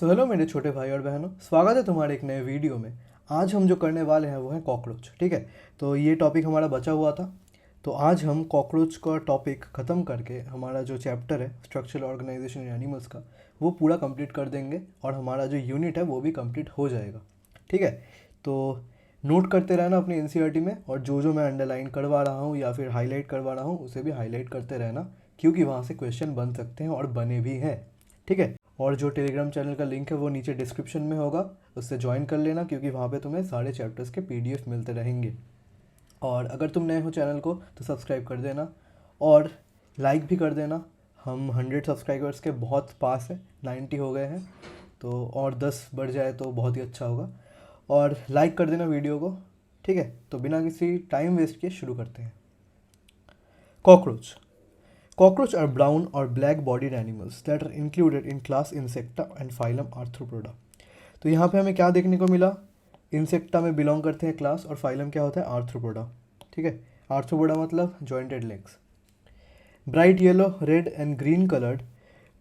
So hello मेरे छोटे भाई और बहनों, स्वागत है तुम्हारे एक नए वीडियो में। आज हम जो करने वाले हैं वो है कॉकरोच। ठीक है, तो ये टॉपिक हमारा बचा हुआ था, तो आज हम कॉकरोच का टॉपिक ख़त्म करके हमारा जो चैप्टर है स्ट्रक्चरल ऑर्गेनाइजेशन इन एनिमल्स का वो पूरा कंप्लीट कर देंगे और हमारा जो यूनिट है वो भी कंप्लीट हो जाएगा। ठीक है, तो नोट करते रहना अपनी एनसीईआरटी में, और जो मैं अंडरलाइन करवा रहा हूँ या फिर हाईलाइट करवा रहा हूँ उसे भी हाईलाइट करते रहना, क्योंकि वहाँ से क्वेश्चन बन सकते हैं और बने भी हैं। ठीक है, और जो टेलीग्राम चैनल का लिंक है वो नीचे डिस्क्रिप्शन में होगा, उससे ज्वाइन कर लेना, क्योंकि वहाँ पे तुम्हें सारे चैप्टर्स के पीडीएफ मिलते रहेंगे। और अगर तुम नए हो चैनल को तो सब्सक्राइब कर देना और लाइक भी कर देना। हम 100 सब्सक्राइबर्स के बहुत पास है, 90 हो गए हैं, तो और 10 बढ़ जाए तो बहुत ही अच्छा होगा। और लाइक कर देना वीडियो को। ठीक है, तो बिना किसी टाइम वेस्ट किए शुरू करते हैं। Cockroach Cockroach are brown or black bodied animals that are included in class Insecta and phylum Arthropoda। तो यहाँ पे हमें क्या देखने को मिला? इंसेक्टा में बिलोंग करते हैं क्लास, और फाइलम क्या होता है? आर्थ्रोपोडा। ठीक है, आर्थ्रोपोडा मतलब jointed legs. Bright yellow, red and green coloured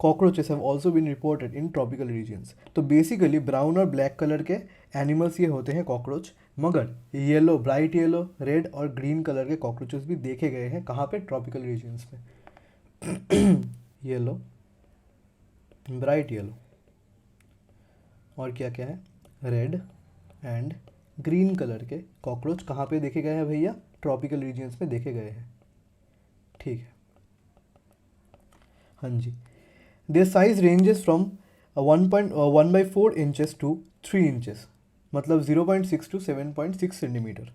cockroaches have also been reported in tropical regions. तो बेसिकली ब्राउन और ब्लैक कलर के एनिमल्स ये होते हैं कॉकरोच, मगर येलो, ब्राइट येलो, रेड और ग्रीन कलर के कॉकरोचेस भी देखे गए हैं। कहाँ पे? ट्रॉपिकल रीजन्स में। येलो, ब्राइट येलो, और क्या क्या है? रेड एंड ग्रीन कलर के कॉकरोच कहाँ पे देखे गए हैं भैया? ट्रॉपिकल रीजन्स में देखे गए हैं। ठीक है, हाँ जी। Their size ranges from 1.1/4 inches to 3 inches, मतलब 0.6 टू 7.6 सेंटीमीटर।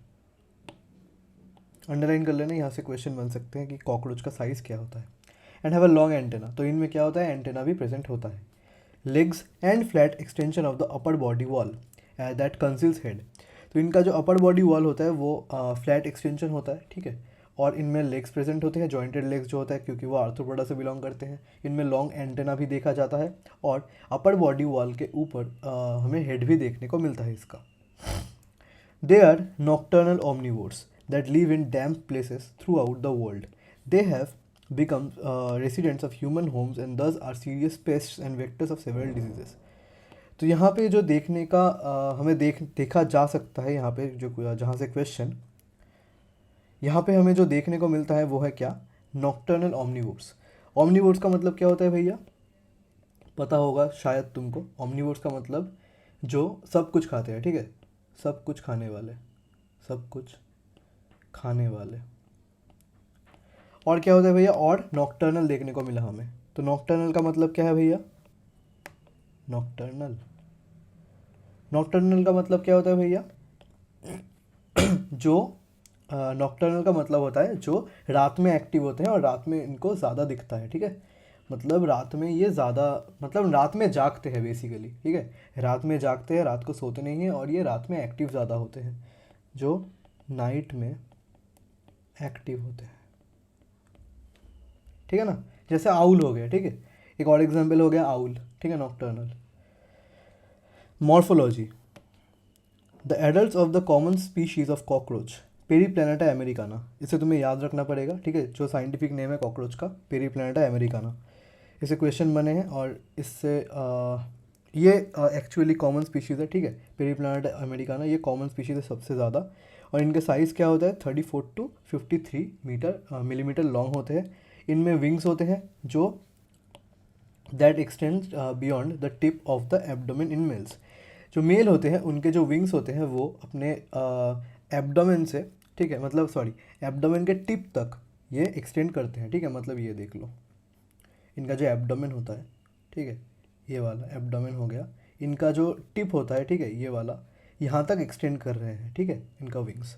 अंडरलाइन कर लेना, यहाँ से क्वेश्चन बन सकते हैं कि कॉकरोच का साइज़ क्या होता है। And have a long antenna, तो इनमें क्या होता है? एंटेना भी प्रेजेंट होता है। Legs and flat extension of the upper body wall that conceals head. तो इनका जो अपर बॉडी वॉल होता है वो फ्लैट एक्सटेंशन होता है। ठीक है, और इनमें लेग्स प्रेजेंट होते हैं, जॉइंटेड लेग्स जो होता है, क्योंकि वो आर्थ्रोपोडा से बिलोंग करते हैं। इनमें लॉन्ग एंटेना भी देखा जाता है, और अपर बॉडी वॉल के ऊपर हमें हेड भी देखने को मिलता है इसका। They are nocturnal omnivores that live in damp places throughout the world. They have become residents of human homes and thus are serious pests and vectors of several diseases. तो यहाँ पे जो देखने का हमें देखा जा सकता है, यहाँ पे जो जहाँ से क्वेश्चन, यहाँ पे हमें जो देखने को मिलता है वो है क्या? Nocturnal omnivores. ऑमनिवोर्स का मतलब क्या होता है भैया? पता होगा शायद तुमको। ऑमनिवोर्स का मतलब जो सब कुछ खाते हैं। ठीक है, सब कुछ खाने वाले, सब कुछ खाने वाले। और क्या होता है भैया? और नॉक्टर्नल देखने को मिला हमें। तो नॉक्टर्नल का मतलब क्या है भैया? नॉक्टर्नल, नॉक्टर्नल का मतलब क्या होता है भैया? जो नॉक्टर्नल का मतलब होता है जो रात में एक्टिव होते हैं और रात में इनको ज़्यादा दिखता है। ठीक है, मतलब रात में ये ज़्यादा, मतलब रात में जागते हैं बेसिकली। ठीक है, रात में जागते हैं, रात को सोते नहीं हैं, और ये रात में एक्टिव ज़्यादा होते हैं, जो नाइट में एक्टिव होते हैं। ठीक है ना, जैसे आउल हो गया। ठीक है, एक और एग्जांपल हो गया आउल। ठीक है, nocturnal. Morphology. The adults of the common species of cockroach Periplaneta americana, इसे तुम्हें याद रखना पड़ेगा। ठीक है, जो साइंटिफिक नेम है कॉकरोच का, पेरीप्लैनेटा अमेरिकाना। इसे क्वेश्चन बने हैं, और इससे ये एक्चुअली कॉमन स्पीशीज़ है। ठीक है, पेरीप्लैनेटा अमेरिकाना ये कॉमन स्पीशीज़ है सबसे ज़्यादा, और इनके साइज़ क्या होता है? 34 टू 53 मिलीमीटर लॉन्ग होते हैं। इनमें विंग्स होते हैं जो that extend beyond the tip of the abdomen in males. जो मेल होते हैं उनके जो विंग्स होते हैं वो अपने एब्डोमेन से, ठीक है, मतलब सॉरी, एब्डोमेन के टिप तक ये एक्सटेंड करते हैं। ठीक है, मतलब ये देख लो, इनका जो एब्डोमेन होता है, ठीक है, ये वाला एब्डोमेन हो गया, इनका जो टिप होता है, ठीक है, ये वाला यहाँ तक एक्सटेंड कर रहे हैं। ठीक है, इनका विंग्स।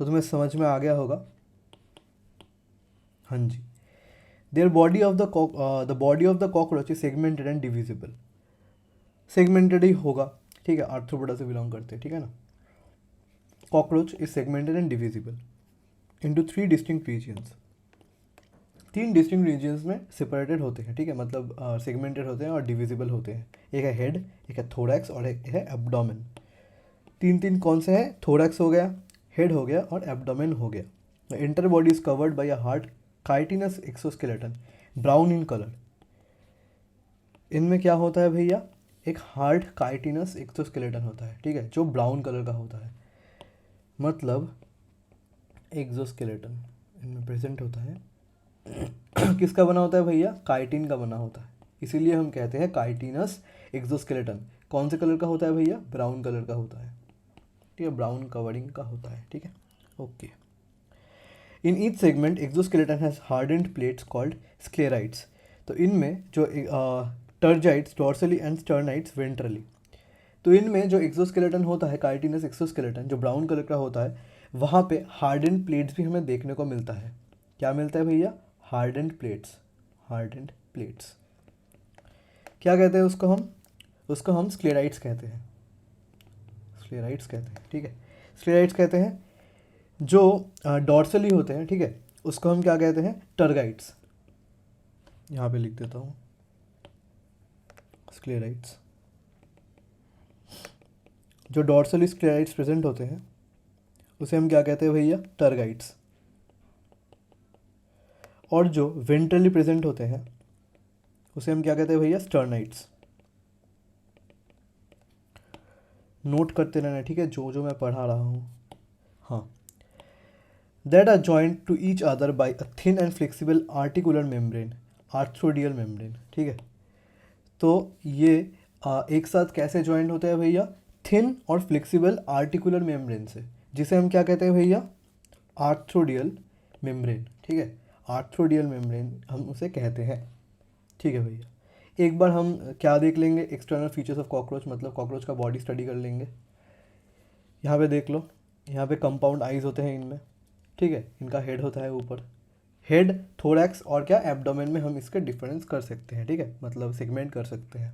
तो तुम्हें समझ में आ गया होगा। हाँ जी। Their body of the body of the cockroach is segmented and divisible. Segmented ही होगा। ठीक है, आर्थ्रोपोडा से बिलोंग करते हैं। ठीक है ना। Cockroach is segmented and divisible into 3 distinct regions. 3 distinct regions में सेपरेटेड होते हैं। ठीक है, मतलब सेगमेंटेड होते हैं और डिविजिबल होते हैं। एक है हेड, एक है थोरैक्स, और एक है एब्डोमेन। तीन कौन से हैं? थोरैक्स हो गया, हेड हो गया, और एब्डोमेन हो गया। The inter body is covered by a hard chitinous exoskeleton, brown in colour. इनमें क्या होता है भैया, एक हार्ड काइटिनस एक्सोस्केलेटन होता है, ठीक है, जो ब्राउन कलर का होता है, मतलब एक्सोस्केलेटन इनमें प्रेजेंट होता है। किसका बना होता है भैया, काइटिन का बना होता है, इसीलिए हम कहते हैं काइटिनस एक्सोस्केलेटन। कौन से कलर का होता है भैया, ब्राउन कलर का होता है, ठीक है, ब्राउन कवरिंग का होता है, ठीक है, okay. In each segment exoskeleton has hardened plates called sclereids. तो इनमें जो टर्जाइड्स डॉर्सली एंड स्टर्नाइड्स वेंट्रली। तो इनमें जो एक्सोस्केलेटन होता है, काइटिनस एक्सोस्केलेटन जो ब्राउन कलर का होता है, वहाँ पे हार्डेंड प्लेट्स भी हमें देखने को मिलता है। क्या मिलता है भैया, हार्डेंड प्लेट्स, हार्डेंड प्लेट्स। क्या कहते हैं उसको हम स्क्लेराइड्स कहते हैं, स्क्लेराइड्स कहते हैं, ठीक है, स्क्लेराइड्स कहते हैं। जो डॉर्सली होते हैं, ठीक है, उसको हम क्या कहते हैं, टर्गाइड्स। यहाँ पे लिख देता हूँ स्क्लेराइड्स। जो डॉर्सली स्क्लेराइड्स प्रेजेंट होते हैं उसे हम क्या कहते हैं भैया, टर्गाइड्स। और जो वेंट्रली प्रेजेंट होते हैं उसे हम क्या कहते हैं भैया, स्टर्नाइड्स। नोट करते रहना, ठीक है, जो जो मैं पढ़ा रहा हूँ। हाँ, that are joint to each other by a thin and flexible articular membrane, arthrodial membrane, ठीक है। तो ये एक साथ कैसे ज्वाइंट होते हैं भैया, थिन और फ्लेक्सिबल आर्टिकुलर मेम्ब्रेन से, जिसे हम क्या कहते हैं भैया, आर्थ्रोडियल मेम्ब्रेन, ठीक है, आर्थ्रोडियल मेम्ब्रेन हम उसे कहते हैं, ठीक है भैया। एक बार हम क्या देख लेंगे, एक्सटर्नल फीचर्स ऑफ कॉकरोच, मतलब कॉकरोच का बॉडी स्टडी कर लेंगे। यहाँ पे देख लो, यहाँ पे कंपाउंड आइज होते हैं इनमें, ठीक है, इनका हेड होता है ऊपर, हेड, थोरैक्स और क्या एब्डोमेन में हम इसके डिफरेंस कर सकते हैं, ठीक है, मतलब सेगमेंट कर सकते हैं।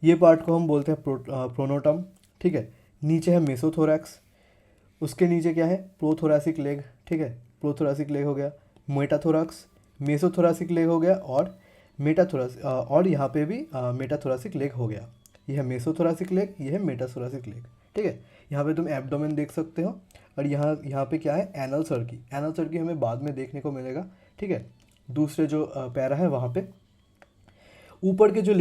ये पार्ट को हम बोलते हैं प्रोनोटम, ठीक है। नीचे है मेसोथोरैक्स, उसके नीचे क्या है, प्रोथोरैसिक लेग, ठीक है, प्रोथोरैसिक लेग हो गया, मेटाथोरैक्स, मेसोथोरैसिक लेग हो गया, और मेटाथोरैसिक, और यहाँ पे भी मेटाथोरैसिक लेग हो गया। ये है मेसोथोरैसिक लेग, ये है मेटाथोरैसिक लेग, ठीक है। यहाँ पे तुम एब्डोमेन देख सकते हो, और यहाँ पे क्या है, एनल सर्की। एनल सर्की हमें बाद में देखने को मिलेगा, ठीक है, दूसरे जो पैरा है वहाँ पे। ऊपर के जो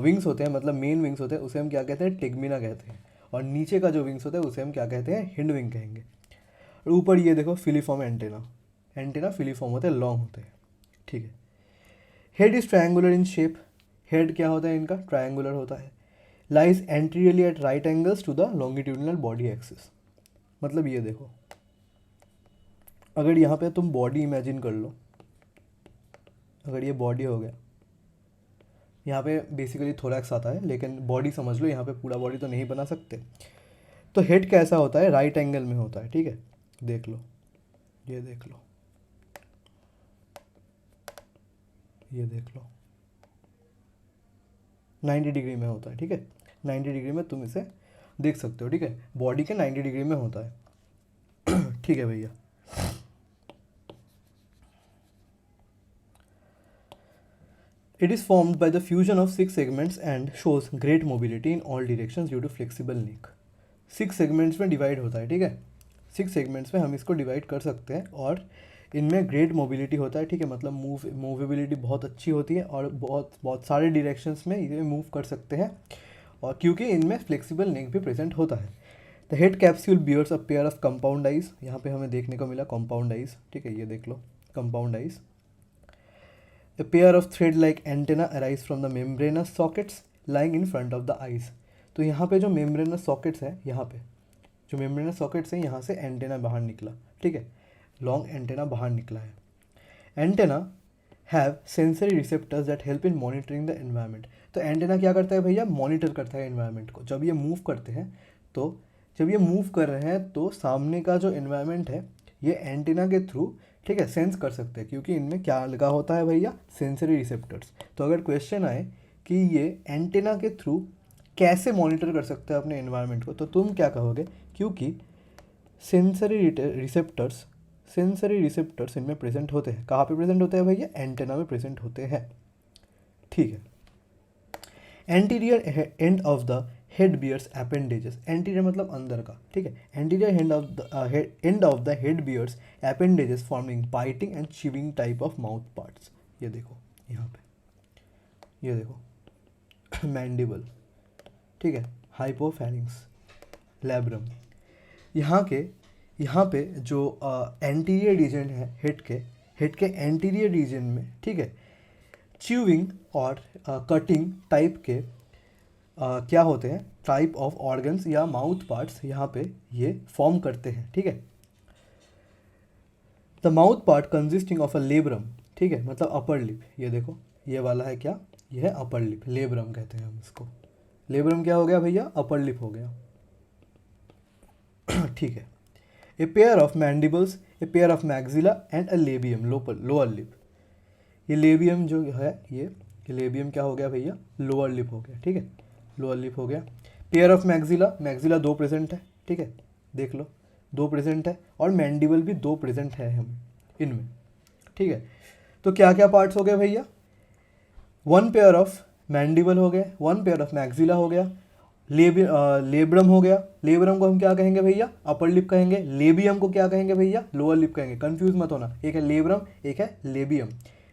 विंग्स होते हैं, मतलब मेन विंग्स होते हैं, उसे हम क्या कहते हैं, टेगमिना कहते हैं, और नीचे का जो विंग्स होता है उसे हम क्या कहते हैं, हिंड विंग कहेंगे। और ऊपर ये देखो फिलीफॉर्म एंटेना, एंटेना फिलीफॉर्म होते हैं, लॉन्ग होते हैं, ठीक है। Head is triangular in shape, head क्या होता है इनका, ट्रायंगुलर होता है। Lies anteriorly at right angles to the longitudinal body axis. मतलब ये देखो, अगर यहाँ पे तुम बॉडी इमेजिन कर लो, अगर ये बॉडी हो गया, यहाँ पे बेसिकली थोरैक्स आता है, लेकिन बॉडी समझ लो, यहाँ पे पूरा बॉडी तो नहीं बना सकते। तो हेड कैसा होता है, राइट एंगल में होता है, ठीक है, देख लो, ये देख लो, ये देख लो, 90 डिग्री में होता है, ठीक है, 90 डिग्री में तुम इसे देख सकते हो, ठीक है, बॉडी के 90 डिग्री में होता है। ठीक है भैया। It is formed by the fusion of 6 segments and shows great mobility in all directions due to flexible neck. 6 segments में डिवाइड होता है, ठीक है, 6 segments में हम इसको डिवाइड कर सकते हैं, और इनमें ग्रेट मोबिलिटी होता है, ठीक है, मतलब मूवेबिलिटी बहुत अच्छी होती है, और बहुत बहुत सारे डायरेक्शंस में ये मूव कर सकते हैं, और क्योंकि इनमें फ्लेक्सिबल नेक भी प्रेजेंट होता है। The head capsule bears a pair of compound eyes, यहाँ पे हमें देखने को मिला कंपाउंड आइज, ठीक है, ये देख लो compound eyes. A pair of thread-like antenna arise from the membranous sockets lying in front of the eyes. तो यहाँ पे जो membranous sockets है, यहाँ पे जो membranous sockets है, यहाँ से एंटेना बाहर निकला, ठीक है, लॉन्ग एंटेना बाहर निकला है। Antenna have sensory receptors that help in monitoring the environment. तो एंटेना क्या करता है भैया, मॉनिटर करता है एनवायरनमेंट को। जब ये मूव करते हैं, तो जब ये मूव कर रहे हैं तो सामने का जो एनवायरनमेंट है, ये एंटेना के थ्रू, ठीक है, सेंस कर सकते हैं, क्योंकि इनमें क्या लगा होता है भैया, सेंसरी रिसेप्टर्स। तो अगर क्वेश्चन आए कि ये एंटेना के थ्रू कैसे मॉनिटर कर सकते हैं अपने एनवायरनमेंट को, तो तुम क्या कहोगे, क्योंकि सेंसरी रिसेप्टर्स इनमें प्रेजेंट होते हैं। कहाँ पे प्रेजेंट होते हैं भैया, एंटेना में प्रेजेंट होते हैं, ठीक है। Anterior end of the head bears appendages, anterior मतलब अंदर का, ठीक है, anterior end of the head bears appendages forming biting and chewing type of mouth parts. ये देखो यहाँ पे ये देखो मैंडिबल, ठीक है, हाइपोफैरिंक्स, लैब्रम। यहाँ पे जो एंटीरियर रीजन है हेड के एंटीरियर रीजन में, ठीक है, च्यूइंग और कटिंग टाइप के क्या होते हैं, टाइप ऑफ ऑर्गन्स या माउथ पार्ट्स यहाँ पे ये फॉर्म करते हैं, ठीक है। The mouth part consisting of a labrum, ठीक है, मतलब अपर लिप। ये देखो ये वाला है क्या, ये है अपर लिप, लेब्रम कहते हैं हम इसको। लेब्रम क्या हो गया भैया, अपर लिप हो गया, ठीक है। A pair of mandibles, a pair of maxilla and a labium, lower lip. ये लेबियम जो है ये लेबियम क्या हो गया भैया, लोअर लिप हो गया, ठीक है, लोअर लिप हो गया। Pair of maxilla, maxilla 2 present है, ठीक है, देख लो 2 प्रेजेंट है, और मैंडिबल भी 2 प्रेजेंट है हम इनमें, ठीक है। तो क्या क्या पार्ट्स हो गए भैया, 1 पेयर ऑफ मैंडिबल हो गया, 1 पेयर ऑफ मैक्सिला हो गया, लेब्रम हो गया। लेब्रम को हम क्या कहेंगे भैया, अपर लिप कहेंगे। लेबियम को क्या कहेंगे भैया, लोअर लिप कहेंगे। कंफ्यूज मत होना, एक है लेब्रम, एक है लेबियम।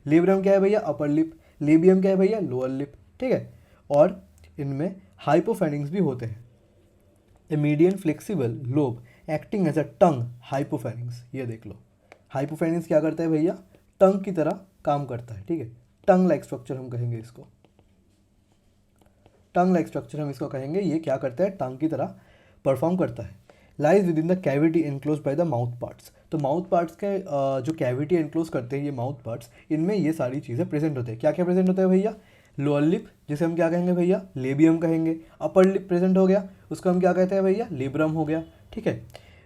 लेब्रम क्या है भैया, अपर लिप। लेबियम क्या है भैया, लोअर लिप, ठीक है। और इनमें हाइपोफैरिंक्स भी होते हैं। A median flexible lobe acting as a tongue, hypopharynx. ये देख लो, हाइपोफैरिंक्स क्या करता है भैया, टंग की तरह काम करता है, ठीक है। टंग लाइक स्ट्रक्चर हम कहेंगे इसको, टंग लाइक स्ट्रक्चर हम इसको कहेंगे। ये क्या करता है, टंग की तरह परफॉर्म करता है। Lies with in the cavity enclose by the mouth parts. तो माउथ पार्ट्स के जो कैविटी एनक्लोज करते हैं ये माउथ पार्ट्स, इनमें ये सारी चीज़ें प्रेजेंट होते हैं। क्या क्या प्रेजेंट होता है भैया, लोअर लिप जिसे हम क्या कहेंगे भैया, लेबियम कहेंगे। अपर लिप प्रेजेंट हो गया, उसको हम क्या कहते हैं भैया, लेब्रम हो गया, ठीक है।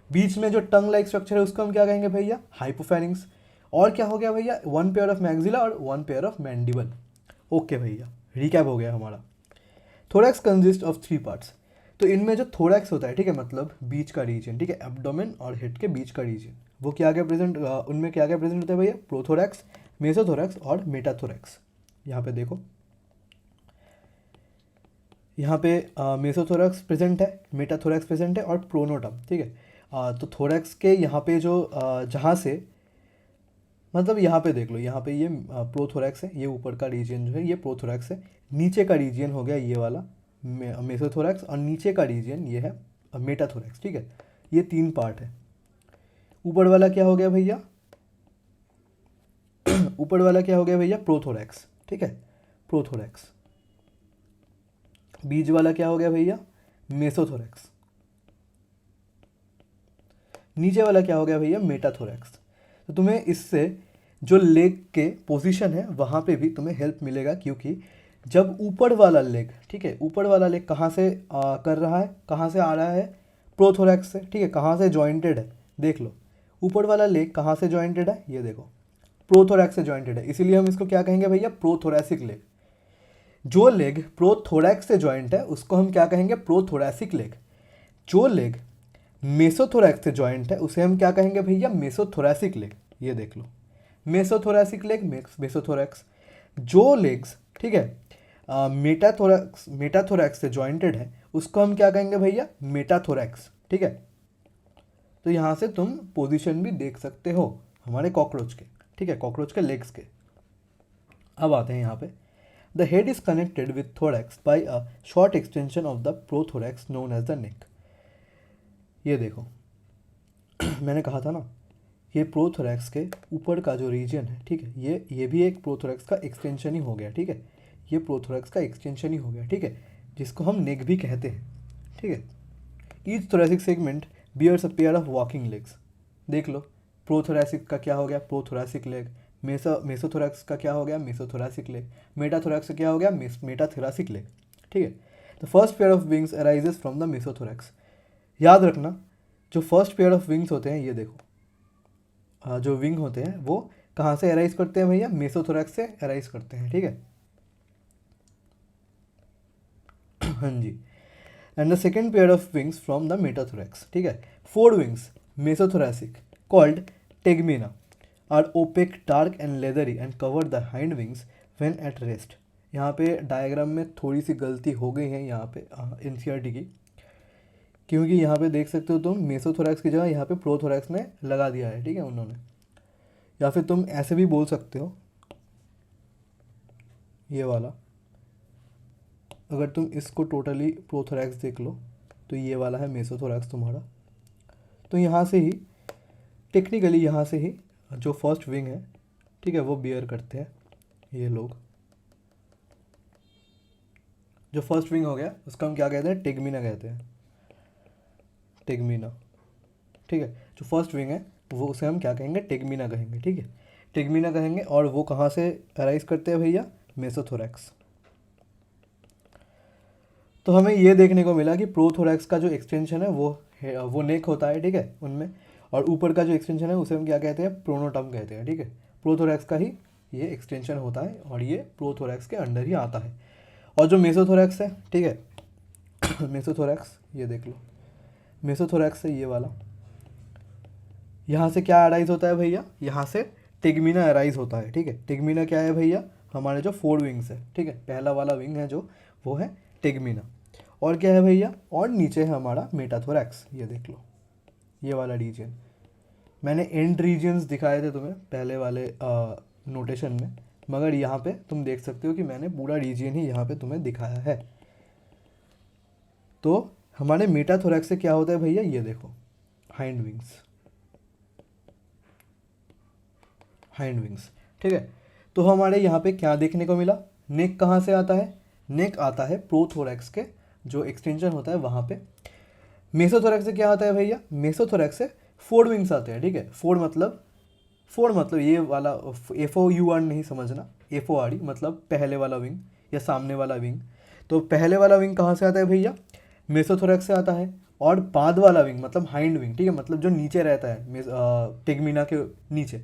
बीच में जो टंग लाइक स्ट्रक्चर है उसको हम क्या कहेंगे भैया, हाइपोफैरिंक्स। और क्या हो गया भैया, 1 पेयर ऑफ मैक्सिला और 1 पेयर ऑफ मैंडिबल। ओके भैया, रिकैप हो गया हमारा। Thorax consist of 3 parts. तो इनमें जो थोरैक्स होता है, ठीक है, मतलब बीच का रीजन, ठीक है, एब्डोमेन और हेड के बीच का रीजन, वो क्या क्या प्रेजेंट, उनमें क्या क्या प्रेजेंट होता है भैया, प्रोथोरैक्स, मेसोथोरैक्स और मेटाथोरैक्स। यहाँ पे देखो, यहाँ पे मेसोथोरैक्स प्रेजेंट है, मेटाथोरैक्स प्रेजेंट है और प्रोनोटम, ठीक है। तो थोरैक्स के यहाँ पे जो जहाँ से, मतलब यहाँ पे देख लो, यहाँ पे ये प्रोथोरैक्स है, ये ऊपर का रीजन जो है ये प्रोथोरैक्स है। नीचे का रीजन हो गया ये वाला मेसोथोरैक्स, और नीचे का रीजन ये है मेटाथोरैक्स, ठीक है। ये 3 पार्ट है। ऊपर वाला क्या हो गया भैया, ऊपर वाला क्या हो गया भैया, प्रोथोरैक्स, ठीक है, प्रोथोरैक्स। बीच वाला क्या हो गया भैया, मेसोथोरैक्स। नीचे वाला क्या हो गया भैया, मेटाथोरैक्स। तो तुम्हें इससे जो लेग के पोजीशन है वहाँ पे भी तुम्हें हेल्प मिलेगा, क्योंकि जब ऊपर वाला लेग, ठीक है, ऊपर वाला लेग कहाँ से कर रहा है, कहाँ से आ रहा है, प्रोथोरैक्स से, ठीक है। कहाँ से जॉइंटेड है, देख लो, ऊपर वाला लेग कहाँ से जॉइंटेड है, ये देखो, प्रोथोरैक्स से जॉइंटेड है, इसीलिए हम इसको क्या कहेंगे भैया, प्रोथोरैसिक लेग। जो लेग प्रोथोरैक्स से जॉइंट है उसको हम क्या कहेंगे, प्रोथोरैसिक लेग। जो लेग मेसोथोरैक्स से जॉइंट है उसे हम क्या कहेंगे भैया, मेसोथोरैसिक लेग। ये देख लो, मेसोथोरैसिक लेग, मेसोथोरैक्स। जो लेग्स, ठीक है, मेटाथोरैक्स से जॉइंटेड है उसको हम क्या कहेंगे भैया, मेटाथोरैक्स, ठीक है। तो यहाँ से तुम पोजीशन भी देख सकते हो हमारे कॉकरोच के, ठीक है, कॉकरोच के लेग्स के। अब आते हैं यहाँ पे, the head is connected with thorax by a short extension of the prothorax known as the neck. ये देखो मैंने कहा था ना, ये प्रोथोरैक्स के ऊपर का जो रीजन है, ठीक है, ये भी एक प्रोथोरैक्स का एक्सटेंशन ही हो गया, ठीक है। ये प्रोथोरैक्स का एक्सटेंशन ही हो गया, ठीक है, जिसको हम नेक भी कहते हैं, ठीक है। Each thoracic segment bears a pair of walking legs. देख लो, प्रोथोरैसिक का क्या हो गया, प्रोथोरैसिक लेग। मेसोथोरैक्स का क्या हो गया, मेसोथोरैसिक लेग। मेटाथोरैक्स का क्या हो गया, मेटाथोरैसिक लेग, ठीक है। The first pair of wings arises from the mesothorax. याद रखना, जो फर्स्ट पेयर ऑफ विंग्स होते हैं, ये देखो, जो विंग होते हैं वो कहाँ से अराइज करते हैं भैया, मेसोथोरैक्स से अराइज करते हैं, ठीक है। हाँ जी। And the second pair of wings from the metathorax, ठीक है। 4 wings mesothoracic called tegmina are opaque, dark and leathery and cover the hind wings when at rest. यहाँ पे डायग्राम में थोड़ी सी गलती हो गई है यहाँ पे एनसीईआरटी की, क्योंकि यहाँ पे देख सकते हो तुम, मेसोथोरैक्स की जगह यहाँ पे प्रोथोरैक्स में लगा दिया है, ठीक है, उन्होंने। या फिर तुम ऐसे भी बोल सकते हो, ये वाला, अगर तुम इसको टोटली प्रोथोरैक्स देख लो तो ये वाला है मेसोथोरैक्स तुम्हारा। तो यहाँ से ही टेक्निकली यहाँ से ही जो फर्स्ट विंग है, ठीक है, वो बियर करते हैं ये लोग। जो फर्स्ट विंग हो गया उसका हम क्या कहते हैं, टेगमिना कहते हैं, टेगमिना। ठीक है, जो फर्स्ट विंग है वो उसे हम क्या कहेंगे, टेगमिना कहेंगे। ठीक है, टेगमिना कहेंगे। और वो कहाँ से अराइज करते हैं भैया, मेसोथोरैक्स। तो हमें ये देखने को मिला कि प्रोथोरैक्स का जो एक्सटेंशन है वो नेक होता है, ठीक है, उनमें। और ऊपर का जो एक्सटेंशन है उसे हम क्या कहते हैं, प्रोनोटम कहते हैं। ठीक है, प्रोथोरैक्स का ही ये एक्सटेंशन होता है और ये प्रोथोरैक्स के अंडर ही आता है। और जो मेसोथोरैक्स है, ठीक है, मेसोथोरैक्स ये देख लो, मेसोथोरैक्स है ये वाला। यहाँ से क्या अराइज होता है भैया, यहाँ से टेगमिना अराइज होता है। ठीक है, टेगमिना क्या है भैया, हमारे जो 4 विंग्स है। ठीक है, पहला वाला विंग है जो, वो है टेगमिना। और क्या है भैया, और नीचे है हमारा मेटाथोरैक्स। ये देख लो, ये वाला रीजन। मैंने एंड रीजन्स दिखाए थे तुम्हें पहले वाले नोटेशन में, मगर यहाँ पे तुम देख सकते हो कि मैंने पूरा रीजन ही यहाँ पे तुम्हें दिखाया है। तो हमारे मेटाथोरैक्स से क्या होता है भैया, ये देखो, हाइंड विंग्स, हाइंड विंग्स। ठीक है, तो हमारे यहाँ पे क्या देखने को मिला, नेक कहाँ से आता है, नेक आता है प्रोथोरैक्स के जो एक्सटेंशन होता है वहाँ पे। मेसोथोरैक्स से क्या आता है भैया, मेसोथोरैक्स से 4 विंग्स आते हैं। ठीक है, 4 मतलब ये वाला FOUR नहीं समझना, FORE मतलब पहले वाला विंग या सामने वाला विंग। तो पहले वाला विंग कहाँ से आता है भैया, मेसोथोरैक्स से आता है। और बाद वाला विंग मतलब हाइंड विंग, ठीक है, मतलब जो नीचे रहता है टेगमिना के नीचे।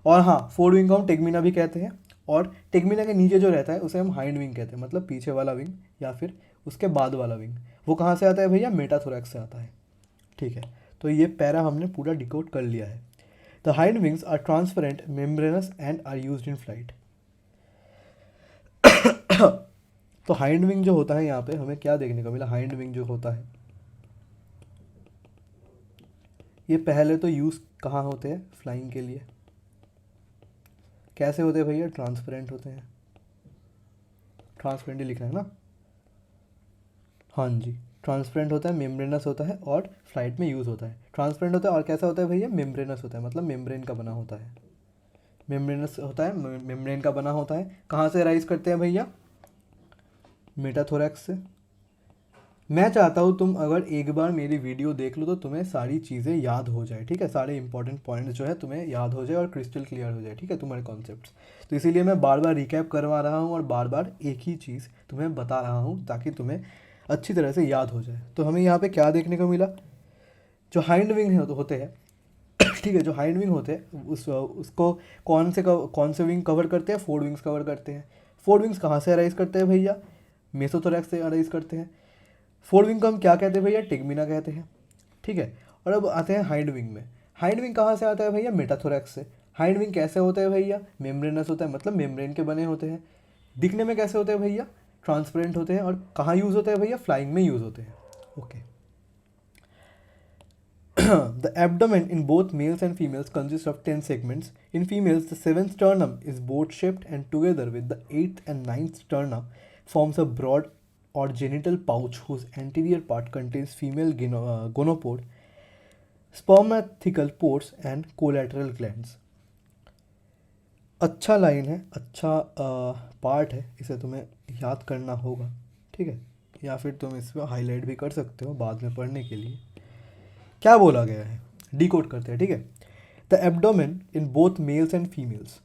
और हाँ, 4 विंग को हम टेगमिना भी कहते हैं। और टेगमिना के नीचे जो रहता है उसे हम हाइंड विंग कहते हैं, मतलब पीछे वाला विंग या फिर उसके बाद वाला विंग। वो कहाँ से आता है भैया, मेटाथोरैक्स से आता है। ठीक है, तो ये पैरा हमने पूरा डिकोड कर लिया है। The hind wings are transparent, membranous and are used in flight. तो हाइंड विंग जो होता है, यहाँ पे हमें क्या देखने को मिला, हाइंड विंग जो होता है ये पहले तो यूज़ कहाँ होते हैं, फ्लाइंग के लिए। कैसे होते हैं भैया, ट्रांसपेरेंट होते हैं। ट्रांसपेरेंट ही लिखना है ना, हाँ जी, ट्रांसपेरेंट होता है, मेम्ब्रेनस होता है और फ्लाइट में यूज़ होता है। ट्रांसपेरेंट होता है और कैसा होता है भैया, मेम्ब्रेनस होता है, मतलब मेम्ब्रेन का बना होता है। मेम्ब्रेनस होता है, मेम्ब्रेन का बना होता है। कहाँ से राइज करते हैं भैया, मेटाथोरैक्स से। मैं चाहता हूँ तुम अगर एक बार मेरी वीडियो देख लो तो तुम्हें सारी चीज़ें याद हो जाए। ठीक है, सारे इंपॉर्टेंट पॉइंट्स जो है तुम्हें याद हो जाए और क्रिस्टल क्लियर हो जाए। ठीक है, तुम्हारे कॉन्सेप्ट्स। तो इसीलिए मैं बार बार रिकैप करवा रहा हूँ और बार बार एक ही चीज़ तुम्हें बता रहा हूँ ताकि तुम्हें अच्छी तरह से याद हो जाए। तो हमें यहाँ पे क्या देखने को मिला, जो हाइंड विंग है तो होते हैं, ठीक है, जो हाइंड विंग होते हैं उसको कौन से विंग कवर करते हैं, 4 विंग्स कवर करते हैं। 4 विंग्स कहाँ से अराइज करते हैं भैया, मेसोथोरैक्स से अराइज करते हैं। 4 विंग को हम क्या कहते हैं भैया, टेगमिना कहते हैं। ठीक है, और अब आते हैं हाइंड विंग में। हाइंड विंग कहाँ से आता है भैया, मेटाथोरैक्स से। हाइंड विंग कैसे होते हैं भैया, मेम्ब्रेनस होता है, मतलब मेम्ब्रेन के बने होते हैं। दिखने में कैसे होते हैं भैया, ट्रांसपेरेंट होते हैं। और कहाँ यूज़ होते हैं भैया, फ्लाइंग में यूज़ होते हैं। Okay. The abdomen in both males and females consists of 10 segments. In females, the 7th sternum is boat-shaped and together with the 8th and 9th sternum forms a broad or genital pouch whose anterior part contains female gonopode, spermatical pores and collateral glands. अच्छा line है, अच्छा part है, इसे तुम्हें याद करना होगा। ठीक है, या फिर तुम इस पर हाईलाइट भी कर सकते हो बाद में पढ़ने के लिए। क्या बोला गया है, डिकोड करते हैं। ठीक है, the abdomen in both mails and females,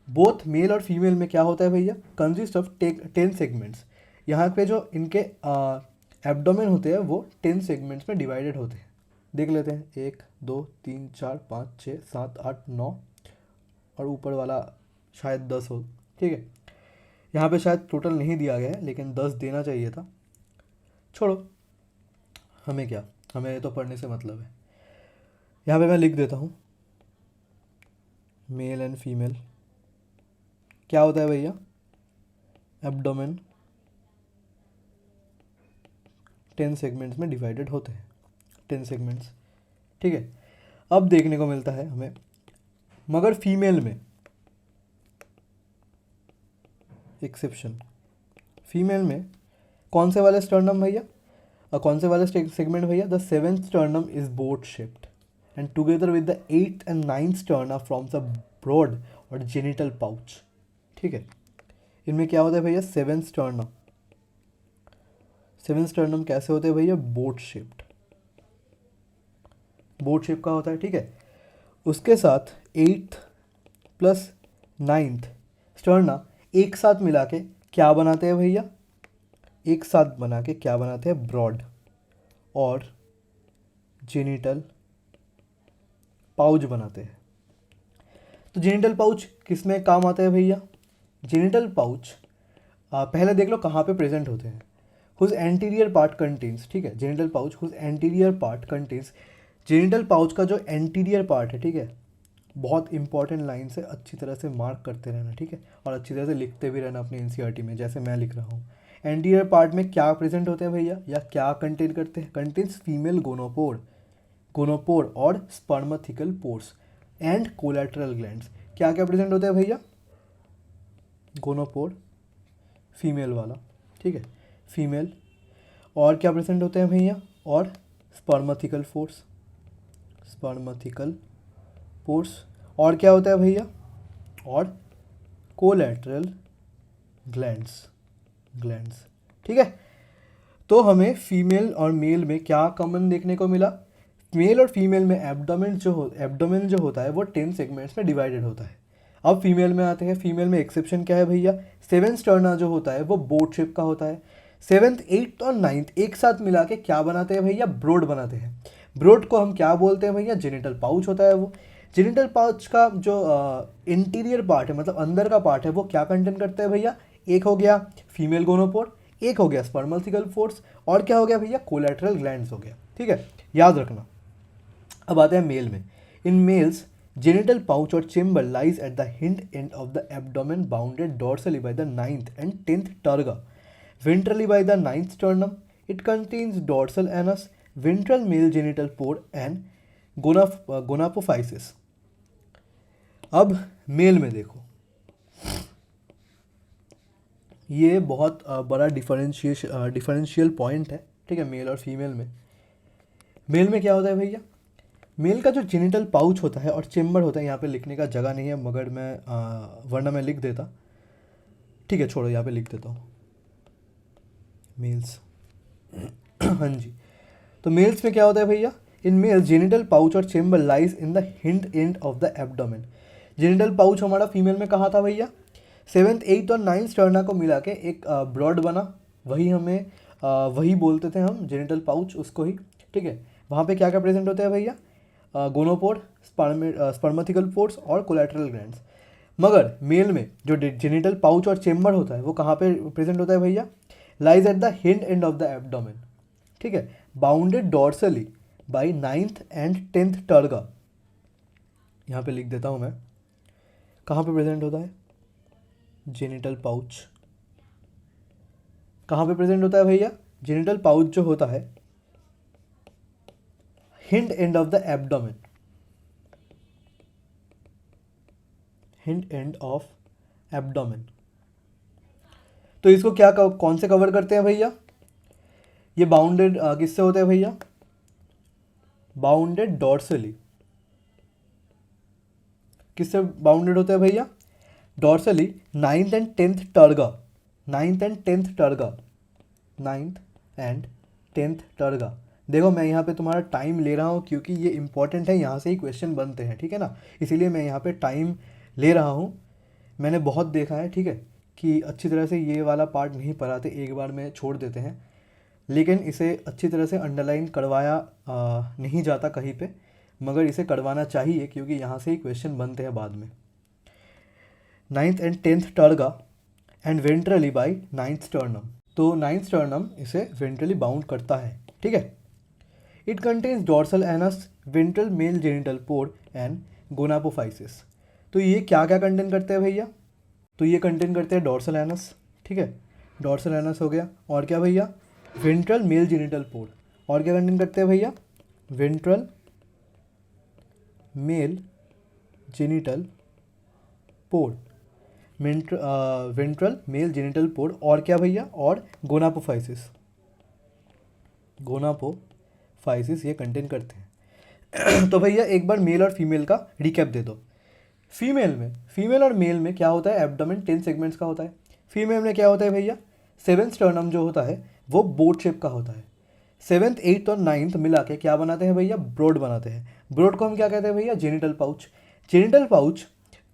both male और फीमेल में क्या होता है भैया, कंसिस्ट ऑफ 10 सेगमेंट्स। यहाँ पे जो इनके एब्डोमेन होते हैं वो 10 सेगमेंट्स में डिवाइडेड होते हैं। देख लेते हैं, 1 2 3 4 5 6 7 8 9 और ऊपर वाला शायद 10 हो। ठीक है, यहाँ पे शायद टोटल नहीं दिया गया है लेकिन 10 देना चाहिए था। छोड़ो, हमें क्या, हमें तो पढ़ने से मतलब है। यहाँ पे मैं लिख देता हूँ, मेल एंड फीमेल क्या होता है भैया, एब्डोमेन 10 सेगमेंट्स में डिवाइडेड होते हैं, 10 सेगमेंट्स। ठीक है, अब देखने को मिलता है हमें, मगर फीमेल में एक्सेप्शन, फीमेल में कौन से वाले स्टर्नम भैया, कौन से वाले सेगमेंट भैया, the seventh sternum is boat shaped and together with the eighth and ninth sternum forms a broad और जेनिटल पाउच। ठीक है, इनमें क्या होता है भैया, सेवेंथ स्टर्नम, सेवेंथ स्टर्नम कैसे होते हैं भैया, बोट शेप्ड, बोट शेप का होता है। ठीक है, उसके साथ एट्थ प्लस नाइन्थ स्टर्ना एक साथ मिला के क्या बनाते हैं भैया, एक साथ बना के क्या बनाते हैं, ब्रॉड और जेनिटल पाउच बनाते हैं। तो जेनिटल पाउच किस में काम आता है भैया, जेनिटल पाउच पहले देख लो कहाँ पे प्रेजेंट होते हैं, हुज एंटीरियर पार्ट कंटेन्स, ठीक है, genital pouch whose anterior part contains, genital pouch का जो एंटीरियर पार्ट है, ठीक है, बहुत इंपॉर्टेंट लाइन से अच्छी तरह से मार्क करते रहना, ठीक है, और अच्छी तरह से लिखते भी रहना अपनी एनसीईआरटी में, जैसे मैं लिख रहा हूँ। एंटीरियर पार्ट में क्या प्रेजेंट होते हैं भैया, या क्या कंटेन करते हैं, कंटेन्स फीमेल गोनोपोर, गोनोपोर और स्पर्मेथिकल पोर्स एंड कोलैटरल ग्लैंड्स। क्या क्या प्रेजेंट होते हैं भैया, गोनोपोर फीमेल वाला, ठीक है, फीमेल, और क्या प्रेजेंट होते हैं भैया, और स्पर्मेथिकल फोर्स, स्पर्मेथिकल पोर्स, और क्या होता है भैया, और कोलैटरल ग्लैंड्स, ग्लैंड्स। ठीक है, तो हमें फीमेल और मेल में क्या कॉमन देखने को मिला, मेल और फीमेल में एब्डोमेन जो होता है वो 10 सेगमेंट्स में डिवाइडेड होता है। अब फीमेल में आते हैं, फीमेल में एक्सेप्शन क्या है भैया, सेवेंथ स्टर्ना जो होता है वो बोट शेप का होता है। सेवेंथ, एट्थ और नाइन्थ एक साथ मिला के क्या बनाते हैं भैया, ब्रोड बनाते हैं। ब्रोड को हम क्या बोलते हैं भैया, जेनिटल पाउच होता है वो। जेनिटल पाउच का जो इंटीरियर पार्ट है, मतलब अंदर का पार्ट है, वो क्या कंटेन करता है भैया, एक हो गया फीमेल गोनोपोर, एक हो गया स्पर्मेथिकल फोर्स, और क्या हो गया भैया, कोलैटरल ग्लैंड्स हो गया। ठीक है, याद रखना। अब आते हैं मेल में। इन मेल्स जेनिटल पाउच और chamber lies at the hind and of the abdomen bounded dorsally by the 9th and 10th टर्गा, ventrally by the 9th sternum. It contains dorsal anus, ventral male genital pore and gonapophysis. अब mail में देखो, ये बहुत बड़ा differential point है, ठीक है, mail और फीमेल में। मेल में क्या होता है भैया, मेल का जो जेनिटल पाउच होता है और चेम्बर होता है, यहाँ पे लिखने का जगह नहीं है, मगर मैं वरना मैं लिख देता, ठीक है, छोड़ो, यहाँ पे लिख देता हूँ मेल्स। हाँ जी, तो मेल्स में क्या होता है भैया, इन मेल्स जेनिटल पाउच और chamber lies in the hind and of the abdomen. Genital pouch हमारा फीमेल में कहाँ था भैया, सेवेंथ, एट्थ और नाइन्थ स्टर्ना को मिला के एक ब्रॉड बना, वही हमें वही बोलते थे हम जेनिटल पाउच, उसको ही। ठीक है, वहाँ पे क्या क्या प्रेजेंट होता है भैया, गोनोपोर, स्पर्मेथिकल पोर्स और कोलैटरल ग्लैंड्स। मगर मेल में जो जेनिटल पाउच और चेम्बर होता है वो कहाँ पे प्रेजेंट होता है भैया, lies at the hind and of the abdomen. ठीक है, bounded dorsally by 9th and 10th टर्गा। यहाँ पे लिख देता हूँ मैं, कहाँ पे प्रेजेंट होता है, जेनिटल पाउच कहाँ पे प्रेजेंट होता है भैया, जेनिटल पाउच जो होता है hind and of the abdomen, hind end of abdomen. तो इसको क्या कौन से कवर करते हैं भैया, ये बाउंडेड किससे होते हैं भैया, बाउंडेड डॉर्सली, किससे बाउंडेड होते हैं भैया, dorsally 9th and 10th टर्गा, 9th and 10th टर्गा, 9th and 10th टर्गा। देखो मैं यहाँ पे तुम्हारा टाइम ले रहा हूँ क्योंकि ये इंपॉर्टेंट है, यहाँ से ही क्वेश्चन बनते हैं, ठीक है ना, इसीलिए मैं यहाँ पे टाइम ले रहा हूँ। मैंने बहुत देखा है, ठीक है, कि अच्छी तरह से ये वाला पार्ट नहीं पढ़ाते, एक बार में छोड़ देते हैं, लेकिन इसे अच्छी तरह से अंडरलाइन करवाया नहीं जाता कहीं पे, मगर इसे करवाना चाहिए क्योंकि यहाँ से ही क्वेश्चन बनते हैं बाद में। 9th and 10th टर्गा and ventrally by 9th sternum. तो 9th स्टर्नम इसे वेंट्रली बाउंड करता है, ठीक है। It contains dorsal anus, ventral male genital pore and gonapophysis. तो ये क्या क्या कंटेन करते हैं भैया, तो ये कंटेन करते हैं डॉर्सल एनस, ठीक है, डॉर्सल एनस हो गया, और क्या भैया, वेंट्रल मेल जेनिटल पोर, और क्या कंटेन करते हैं भैया, वेंट्रल मेल जेनिटल पोर। वेंट्रल मेल जेनिटल पोर, और क्या भैया, और गोनापोफाइसिस, गोनापोफाइसिस ये कंटेन करते हैं। तो भैया एक बार मेल और फीमेल का रिकैप दे दो। फीमेल और मेल में क्या होता है, एब्डोमेन 10 सेगमेंट्स का होता है। फीमेल में क्या होता है भैया, 7th स्टर्नम जो होता है वो बोट शेप का होता है। 7th 8th और 9th मिला के क्या बनाते हैं भैया, ब्रोड बनाते हैं। ब्रोड को हम क्या कहते हैं भैया, जेनिटल पाउच। जेनिटल पाउच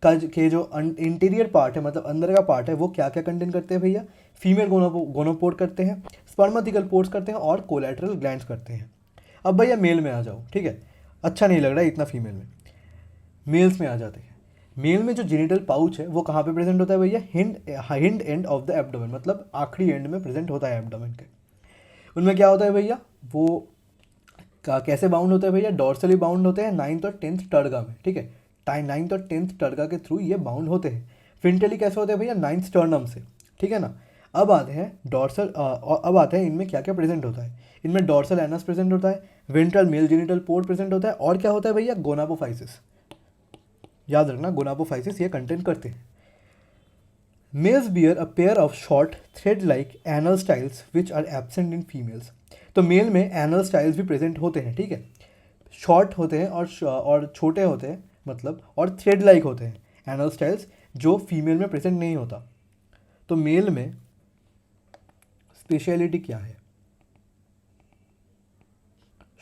का के जो इंटीरियर पार्ट है, मतलब अंदर का पार्ट है, वो क्या क्या कंटेन करते हैं भैया, फीमेल गोनोपोड करते हैं, स्पर्मेटिकल पोर्स करते हैं, और कोलेटरल ग्लैंड्स करते हैं। अब भैया मेल में आ जाओ, ठीक है, अच्छा नहीं लग रहा है इतना फीमेल में, मेल्स में आ जाते हैं। मेल में जो जेनिटल पाउच है वो कहाँ पे प्रेजेंट होता है भैया, hind and of the abdomen, मतलब आखिरी एंड में प्रेजेंट होता है एब्डोमेन के। उनमें क्या होता है भैया, वो कैसे बाउंड होते हैं भैया, डॉर्सली बाउंड होते हैं 9th और 10th टर्गा में, ठीक है, 9th और 10th टर्गा के थ्रू ये बाउंड होते हैं। फिंटली कैसे होते हैं भैया, 9th स्टर्नम से, ठीक है ना। अब आते हैं डॉर्सल, अब आते हैं इनमें क्या क्या प्रेजेंट होता है। इनमें डॉर्सल एनस प्रेजेंट होता है, ventral male genital port present होता है, और क्या होता है भैया, गोनापोफाइसिस, याद रखना गोनापोफाइसिस ये कंटेन करते हैं। Males bear a pair of short thread-like anal styles which are absent in females. तो मेल में एनल स्टाइल्स भी प्रेजेंट होते हैं, ठीक है, शॉर्ट होते हैं और छोटे होते हैं, मतलब, और थ्रेड लाइक होते हैं एनल स्टाइल्स, जो फीमेल में प्रेजेंट नहीं होता। तो मेल में स्पेशलिटी क्या है,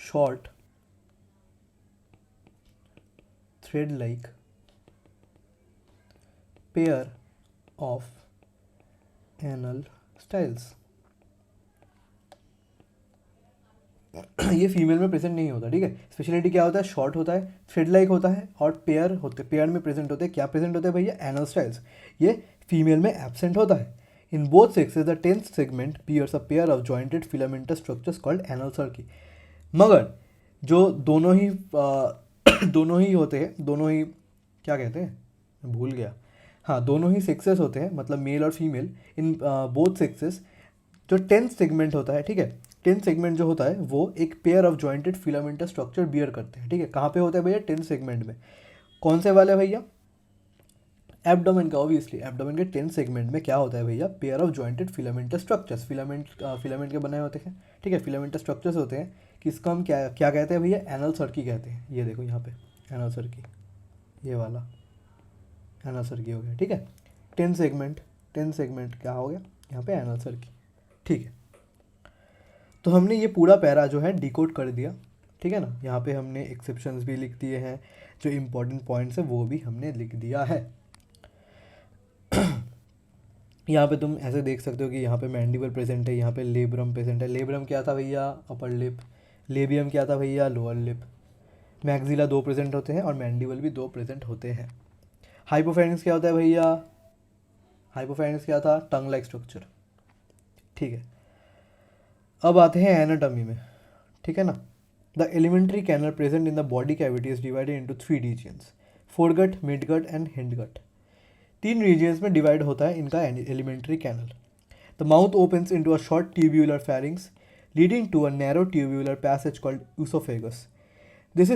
short thread like pair of anal styles, ये फीमेल में प्रेजेंट नहीं होता, ठीक है। स्पेशलिटी क्या होता है, शॉर्ट होता है, थ्रेड लाइक होता है, और पेयर में प्रेजेंट होते हैं, क्या प्रेजेंट होते हैं भैया, एनल स्टाइल्स, ये फीमेल में एब्सेंट होता है। In both sexes the 10th segment bears a pair of jointed filamentous structures called anal cerci. मगर जो दोनों ही दोनों ही होते हैं, दोनों ही क्या कहते हैं, मैं भूल गया, हाँ, दोनों ही सेक्सेस होते हैं, मतलब मेल और फीमेल, इन बोथ सेक्सेस जो 10th सेगमेंट होता है, ठीक है, 10th सेगमेंट जो होता है वो एक pair of jointed filamentous structure bear करते हैं, ठीक है। कहाँ पे होता है भैया, 10th सेगमेंट में। कौन से वाले भैया, एब्डोमेन का, ऑब्वियसली एब्डोमेन के 10th सेगमेंट में क्या होता है भैया, pair of jointed filamentous structures, filament के बने होते हैं, ठीक है, फिलामेंटस स्ट्रक्चर्स होते हैं, किसको हम क्या क्या कहते हैं भैया, एनल सर्की कहते हैं। ये देखो यहाँ पे एनल सर्की, ये वाला एनल सर्की हो गया, ठीक है। 10th सेगमेंट क्या हो गया यहाँ पे, एनल सर्की, ठीक है। तो हमने ये पूरा पैरा जो है डिकोड कर दिया, ठीक है ना। यहाँ पे हमने एक्सेप्शंस भी लिख दिए हैं, जो इम्पोर्टेंट पॉइंट्स है वो भी हमने लिख दिया है। यहाँ पे तुम ऐसे देख सकते हो कि यहाँ पे मैंडिबल प्रेजेंट है, यहाँ पे लेब्रम प्रेजेंट है। लेब्रम क्या था भैया, अपर लिप, लेबियम क्या था भैया, लोअर लिप, मैक्सिला 2 प्रेजेंट होते हैं, और मैंडिबल भी 2 प्रेजेंट होते हैं। हाइपोफैरिंक्स क्या होता है भैया, हाइपोफैरिंक्स क्या था, टंग लाइक स्ट्रक्चर, ठीक है। अब आते हैं एनाटॉमी में, ठीक है ना। The alimentary canal present in the body cavity is divided into 3 regions, foregut, midgut and hindgut. 3 regions में डिवाइड होता है इनका alimentary canal. The mouth opens into a short tubular pharynx leading to a narrow tubular passage called oesophagus. This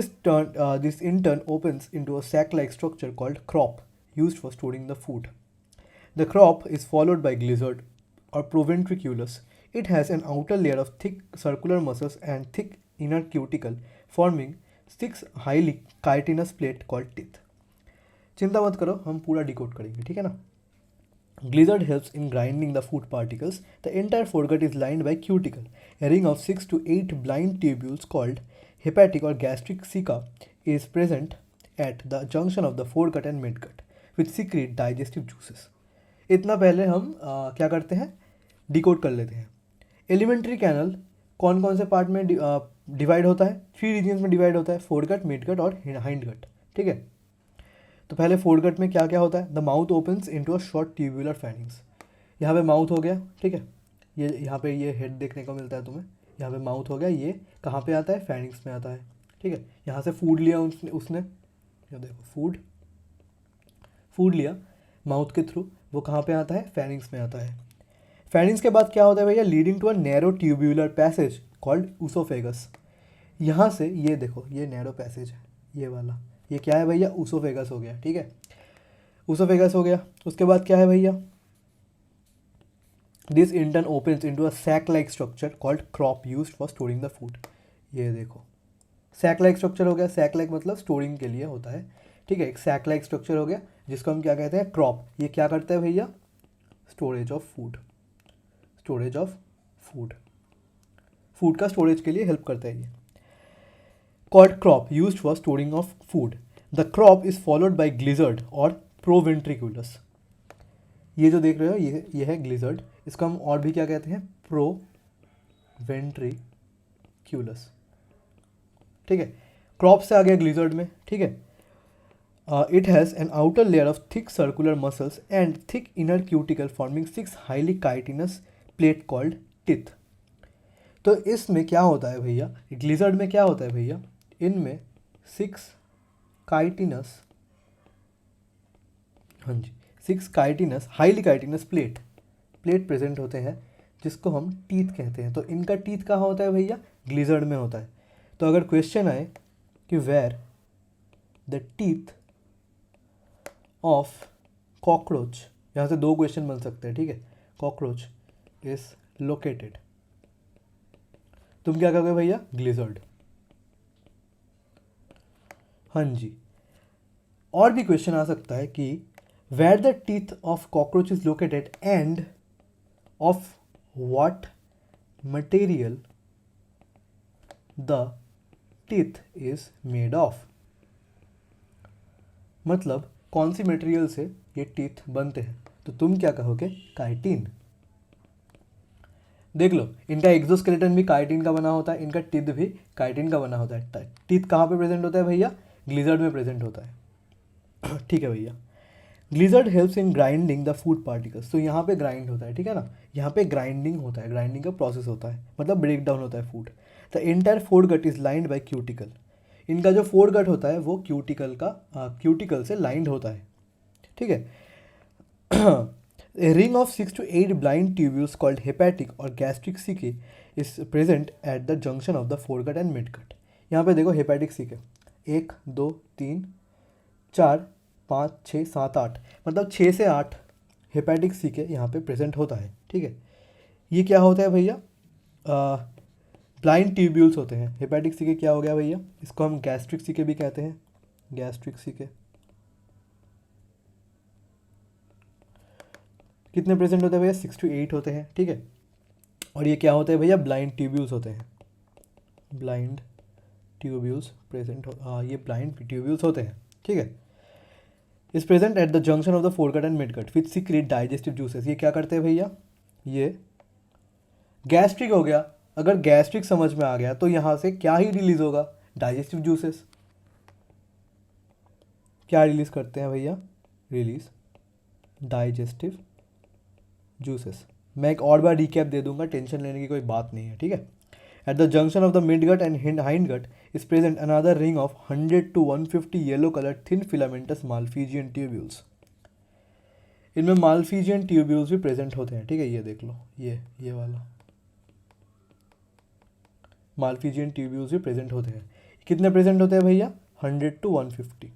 in turn opens into a sac-like structure called crop, used for storing the food. The crop is followed by gizzard or proventriculus. It has an outer layer of thick circular muscles and thick inner cuticle, forming 6 highly chitinous plate called teeth. चिंता मत करो, हम पूरा decode करेंगे, ठीक है ना। Gizzard helps in grinding the food particles. The entire foregut is lined by cuticle. A ring of 6 to 8 blind tubules called hepatic or gastric ceca is present at the junction of the foregut and midgut, which secrete digestive juices. इतना पहले हम क्या करते हैं, decode कर लेते हैं। Alimentary canal कौन कौन से पार्ट में डिवाइड होता है, 3 रीजन्स में डिवाइड होता है, फोरगट, मिडगट और हाइंडगट, ठीक है। तो पहले फोरगट में क्या क्या होता है, the mouth opens into a short tubular pharynx. यहाँ पे माउथ हो गया, ठीक है, ये यहाँ पे ये हेड देखने को मिलता है तुम्हें, यहाँ पे माउथ हो गया, ये कहाँ पे आता है, फेरिंग्स में आता है, ठीक है। यहाँ से फूड लिया उसने ये देखो फूड लिया माउथ के थ्रू, वो कहाँ पे आता है, फेरिंग्स में आता है। फेरिंग्स के बाद क्या होता है भैया, leading to a narrow tubular passage called oesophagus. यहाँ से ये देखो, ये नैरो पैसेज है, ये वाला, ये क्या है भैया, ऊसोफेगस हो गया, ठीक है। ऊसोफेगस हो गया। उसके बाद क्या है भैया, this in turn opens into a sac like structure called crop used for storing the food. ये देखो सैक लाइक स्ट्रक्चर हो गया, सैक लाइक मतलब स्टोरिंग के लिए होता है, ठीक है। एक सैक लाइक स्ट्रक्चर हो गया जिसको हम क्या कहते हैं, क्रॉप। ये क्या करता है भैया, storage of food, storage of food, food का स्टोरेज के लिए हेल्प करता है ये। Called crop used for storing of food. The crop is followed by gizzard और प्रोवेंट्रिकुलस। ये जो देख रहे हो ये है ग्लिजर्ड, इसको हम और भी क्या कहते हैं, प्रोवेंट्रिक्यूलस, ठीक है। क्रॉप से आ गया ग्लिजर्ड में, ठीक है। It has an outer layer of thick circular muscles and thick inner cuticle forming 6 highly chitinous plate called teeth. तो इसमें क्या होता है भैया, ग्लिजर्ड में क्या होता है भैया, इनमें 6 काइटिनस, हाँ जी 6 chitinous highly chitinous plate present होते हैं जिसको हम टीथ कहते हैं। तो इनका टीथ कहाँ होता है भैया, ग्लिजर्ड में होता है। तो अगर क्वेश्चन आए कि where the teeth of cockroach, यहाँ से 2 क्वेश्चन बन सकते हैं, ठीक है। कॉकरोच इज लोकेटेड, तुम क्या कहोगे भैया, ग्लिजर्ड। हाँ जी। और भी क्वेश्चन आ सकता है कि where the teeth of cockroach is located and of what material the teeth is made of. मतलब कौन सी मटेरियल से ये टीथ बनते हैं, तो तुम क्या कहोगे, काइटिन। देख लो इनका एक्सोस्केलेटन भी काइटिन का बना होता है, इनका टीथ भी काइटिन का बना होता है। टीथ कहाँ पे प्रेजेंट होता है भैया, ग्लिजर्ड में प्रेजेंट होता है। ठीक है भैया। Gizzard helps in grinding the food particles. तो यहाँ पे ग्राइंड होता है, ठीक है ना, यहाँ पे ग्राइंडिंग होता है, ग्राइंडिंग का प्रोसेस होता है, मतलब ब्रेक डाउन होता है food. The entire fore gut is lined by cuticle. इनका जो फोर गट होता है वो क्यूटिकल से लाइंड होता है, ठीक है। A ring of 6 to 8 blind tubules called hepatic or gastric caecae is present at the junction of the foregut and midgut. यहाँ पे देखो हेपेटिक सीके 1 2 3 4 5 6 7 8, मतलब 6 से 8 हेपेटिक सीके यहाँ पे प्रेजेंट होता है, ठीक है। ये क्या होता है भैया, ब्लाइंड ट्यूब्यूल्स होते हैं। हेपेटिक सीके क्या हो गया भैया, इसको हम गैस्ट्रिक सीके भी कहते हैं, गैस्ट्रिक सीके। कितने प्रेजेंट होते हैं भैया, 6 to 8 होते हैं, ठीक है। और ये क्या होते हैं भैया, ब्लाइंड ट्यूब्यूल्स होते हैं, ब्लाइंड ट्यूब्यूल्स प्रेजेंट ये ब्लाइंड ट्यूब्यूल्स होते हैं, ठीक है। Is present at the junction of the foregut and midgut which secret digestive juices. ये क्या करते हैं भैया, ये गैस्ट्रिक हो गया, अगर गैस्ट्रिक समझ में आ गया तो यहाँ से क्या ही रिलीज होगा, डाइजेस्टिव जूसेस। क्या रिलीज करते हैं भैया, रिलीज डाइजेस्टिव जूसेस। मैं एक और बार रिकैप दे दूंगा, टेंशन लेने की कोई बात नहीं है, ठीक है। At the junction of the mid gut and hind gut is present another ring of 100 to 150 yellow colour thin filamentous Malpighian tubules. इनमें मालफीजियन ट्यूब्यूल्स भी प्रेजेंट होते हैं, ठीक है। ये देख लो, ये वाला मालफीजियन ट्यूब्यूल्स भी प्रेजेंट होते हैं। कितने प्रेजेंट होते हैं भैया, 100 to 150।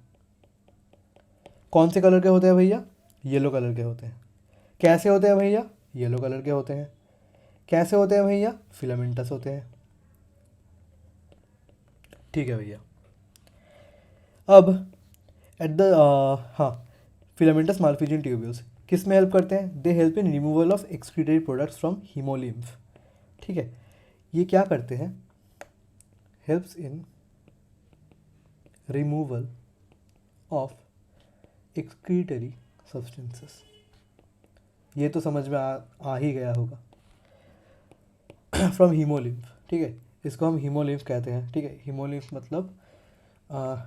कौन से कलर के होते हैं भैया, येलो कलर के होते हैं। कैसे होते हैं भैया, येलो कलर के होते हैं। कैसे होते हैं भैया, फिलामेंटस होते हैं, ठीक है भैया। अब एट द हाँ, फिलामेंटस मालफीजियन ट्यूब्यूल्स किस में हेल्प करते हैं, they help in removal of excretory products from haemolymph, ठीक है। ये क्या करते हैं, helps in removal of excretory substances. ये तो समझ में आ ही गया होगा, फ्रॉम हीमोलिम्फ, ठीक है। इसको हम हीमोलिम्फ कहते हैं, ठीक है। हीमोलिम्फ मतलब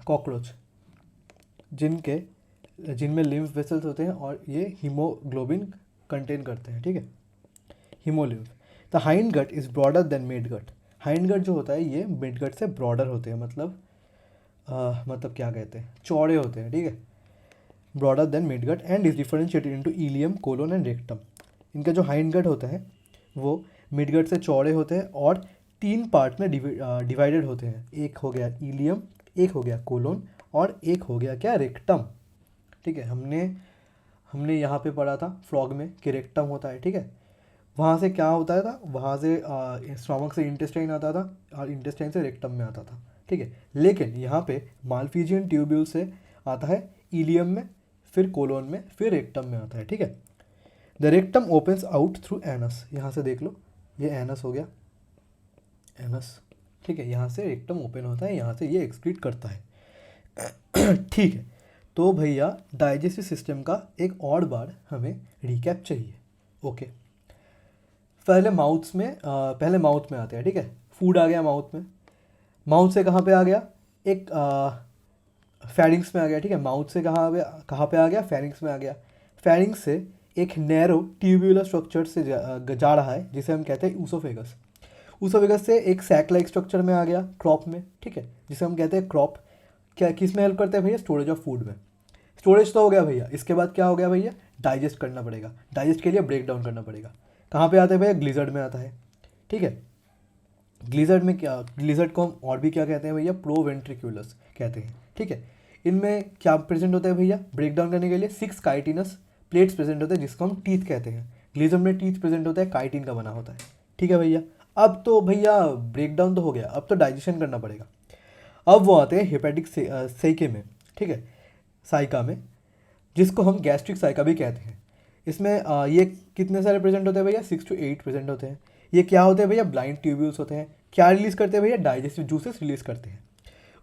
कॉकरोच जिनमें लिम्फ वेसल्स होते हैं और ये हीमोग्लोबिन कंटेन करते हैं, ठीक है, haemolymph. The hind gut is broader than mid gut. Hind gut जो होता है ये मिड गट से ब्रॉडर होते हैं, मतलब क्या कहते हैं, चौड़े होते हैं, ठीक है, broader than mid gut and is differentiated into ileum, colon and rectum. इनका जो हाइंड गट होता है वो मिड गट से चौड़े होते हैं और 3 पार्ट में डिवाइडेड होते हैं। एक हो गया इलियम, एक हो गया कोलोन और एक हो गया क्या, रेक्टम, ठीक है। हमने हमने यहाँ पे पढ़ा था फ्रॉग में कि रेक्टम होता है, ठीक है। वहाँ से क्या होता था, वहाँ से स्टोमक से इंटेस्टाइन आता था और इंटेस्टाइन से रेक्टम में आता था, ठीक है। लेकिन यहाँ पे मालफिजियन ट्यूब्यूल से आता है इलियम में, फिर कोलोन में, फिर रेक्टम में आता है, ठीक है। The rectum opens out through anus, यहाँ से देख लो, ये एनस हो गया, एनस, ठीक है। यहाँ से रेक्टम ओपन होता है, यहाँ से ये एक्सक्रीट करता है ठीक है। तो भैया डाइजेस्टिव सिस्टम का एक और बार हमें रिकैप चाहिए। ओके, पहले माउथ में आते हैं, ठीक है। फूड आ गया माउथ में, माउथ से कहाँ पे आ गया, एक फेरिंग्स में आ गया, ठीक है। माउथ से कहाँ पे आ गया, फेरिंग्स में आ गया। फेरिंग्स से एक नैरो ट्यूब्यूलर स्ट्रक्चर से जा रहा है जिसे हम कहते हैं ऊसोफेगस। ऊसोफेगस से एक सैक लाइक स्ट्रक्चर में आ गया क्रॉप में, ठीक है, जिसे हम कहते हैं क्रॉप। क्या किस में हेल्प करते हैं भैया, स्टोरेज ऑफ फूड में। स्टोरेज तो हो गया भैया, इसके बाद क्या हो गया भैया, डाइजेस्ट करना पड़ेगा। डाइजेस्ट के लिए ब्रेक डाउन करना पड़ेगा। कहाँ पे आता है भैया, ग्लिजर्ड में आता है, ठीक है। ग्लिजर्ड में क्या, ग्लिजर्ड को हम और भी क्या कहते हैं भैया, प्रोवेंट्रिकुलस कहते हैं, ठीक है। इनमें क्या प्रेजेंट होता है भैया, ब्रेक डाउन करने के लिए 6 काइटिनस प्लेट्स प्रेजेंट होते हैं जिसको हम टीथ कहते हैं। ग्लिजर्ड में टीथ प्रेजेंट होता है, काइटिन का बना होता है, ठीक है भैया। अब तो भैया ब्रेक डाउन तो हो गया, अब तो डाइजेशन करना पड़ेगा। अब वो आते हैं हेपेटिक साइके में, ठीक है, साइका में, जिसको हम गैस्ट्रिक साइका भी कहते हैं। इसमें ये कितने सारे प्रेजेंट होते हैं भैया, 6 to 8 प्रेजेंट होते हैं। ये क्या होते हैं भैया, ब्लाइंड ट्यूब्यूल्स होते हैं। क्या रिलीज़ करते हैं भैया, डाइजेस्टिव जूसेस रिलीज़ करते हैं।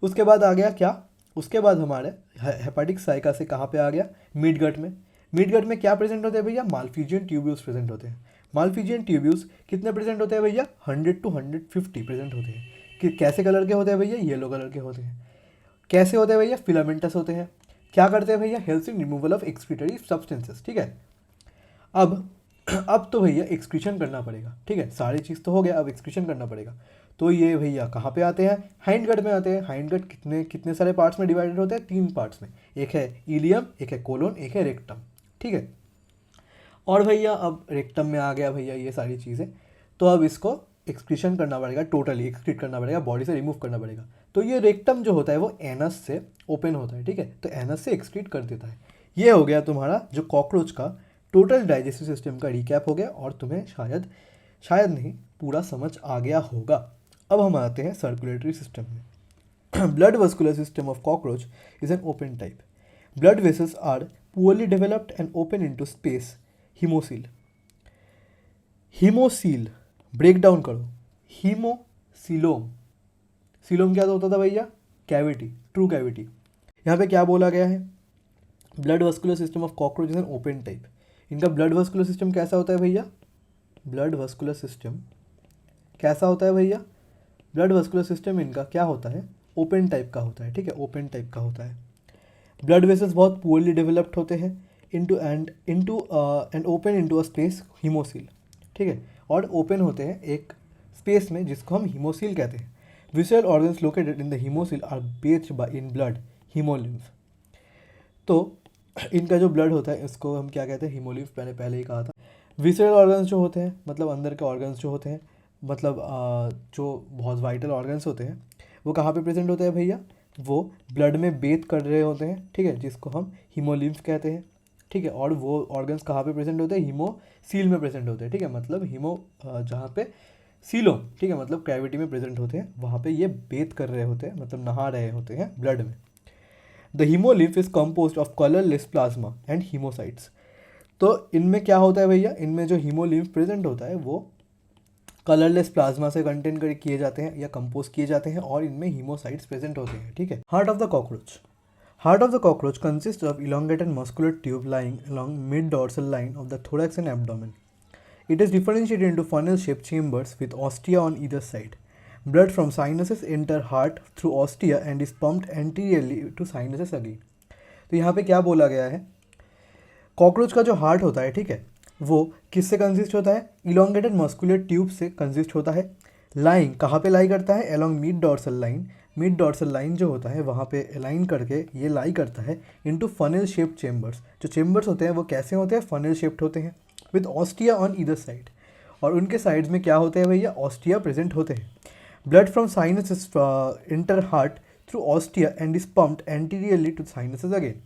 उसके बाद आ गया क्या, उसके बाद हमारे हेपेटिक साइका से कहाँ पे आ गया, मिड गट में। मिड गट में क्या प्रेजेंट होते हैं भैया, मालफिजियन ट्यूब्यूल्स प्रेजेंट होते हैं। मालफिजियन ट्यूब्यूल्स कितने प्रेजेंट होते हैं भैया, 100 to 150 प्रेजेंट होते हैं। कि कैसे कलर के होते हैं भैया, येलो कलर के होते हैं। कैसे होते हैं भैया, फिलामेंटस होते हैं। क्या करते हैं भैया, helps in removal of excretory substances, ठीक है। अब तो भैया एक्सक्रीशन करना पड़ेगा, ठीक है। सारी चीज़ तो हो गया, अब एक्सक्रीशन करना पड़ेगा। तो ये भैया कहाँ पे आते हैं, हाइंड गट में आते हैं। हाइंड गट कितने सारे पार्ट्स में डिवाइडेड होते हैं, 3 पार्ट्स में। एक है इलियम, एक है कोलोन, एक है रेक्टम, ठीक है। और भैया अब रेक्टम में आ गया भैया ये सारी चीज़ें, तो अब इसको एक्सक्रीशन करना पड़ेगा, टोटली एक्सक्रीट करना पड़ेगा, बॉडी से रिमूव करना पड़ेगा। तो ये रेक्टम जो होता है वो एनस से ओपन होता है, ठीक है। तो एनस से एक्सक्रीट कर देता है। ये हो गया तुम्हारा जो कॉकरोच का टोटल डाइजेस्टिव सिस्टम का रिकैप हो गया, और तुम्हें शायद नहीं पूरा समझ आ गया होगा। अब हम आते हैं सर्कुलेटरी सिस्टम में। Blood vascular system of cockroach is an open type. Blood vessels are poorly developed and open into space. Haemocoel break down करो, हीमोसीलोम। सीलोम क्या होता था भैया, कैविटी, ट्रू कैविटी। यहाँ पे क्या बोला गया है, blood vascular system of cockroach is an open type. इनका ब्लड वस्कुलर सिस्टम कैसा होता है भैया, ब्लड वस्कुलर सिस्टम कैसा होता है भैया, ब्लड वस्कुलर सिस्टम इनका क्या होता है, ओपन टाइप का होता है, ठीक है, ओपन टाइप का होता है। ब्लड वेसल्स बहुत पुअरली डेवलप्ड होते हैं into and open into a space, haemocoel, ठीक है। और ओपन होते हैं एक स्पेस में जिसको हम हीमोसील कहते हैं। Visual organs located in the haemocoel are based by in blood, haemolymph. तो इनका जो ब्लड होता है इसको हम क्या कहते हैं, हीमोलिम्फ, मैंने पहले ही कहा था। विजुअल ऑर्गन्स जो होते हैं, मतलब अंदर के ऑर्गन्स जो होते हैं, मतलब जो बहुत वाइटल ऑर्गन्स होते हैं, वो कहाँ पे प्रेजेंट होते हैं भैया, वो ब्लड में बेथ कर रहे होते हैं, ठीक है, जिसको हम हीमोलिम्फ कहते हैं, ठीक है। और वो ऑर्गन्स कहाँ पे प्रेजेंट होते हैं, हीमोसील में प्रेजेंट होते हैं, ठीक है, मतलब जहाँ पे सीलोम, ठीक है, मतलब कैविटी में प्रेजेंट होते हैं, वहाँ पे ये बेथ कर रहे होते हैं, मतलब नहा रहे होते हैं ब्लड में। The haemolymph is compose of colourless plasma and हीमोसाइट्स। तो इनमें क्या होता है भैया, इनमें जो हीमोलिम्फ प्रेजेंट होता है वो कलरलेस प्लाज्मा से कंटेन कर किए जाते हैं या कंपोज किए जाते हैं, और इनमें हीमोसाइट्स प्रेजेंट होते हैं, ठीक है। Heart of the cockroach. Heart of the cockroach consists of elongated muscular tube lying along mid-dorsal line of the thorax and abdomen. It is differentiated into funnel-shaped chambers with ostia on either side. Blood from sinuses enter heart through ostia and is pumped anteriorly to sinuses again. तो यहाँ पे क्या बोला गया है, cockroach का जो heart होता है, ठीक है, वो किससे कंसिस्ट होता है, इलोंगेटेड मस्कुलर ट्यूब से कंसिस्ट होता है। लाइंग कहाँ पे लाई करता है, along mid dorsal line. Mid dorsal line जो होता है वहाँ पे अलाइन करके ये लाई करता है इनटू फनल शेप्ड चेम्बर्स। जो चेम्बर्स होते हैं वो कैसे होते हैं, फनल शेप्ड होते हैं, with ostia on either side. और उनके साइड्स में क्या होते हैं भैया, ऑस्टिया प्रेजेंट होते हैं। Blood from sinuses enter heart through ostia and is pumped anteriorly to sinuses again.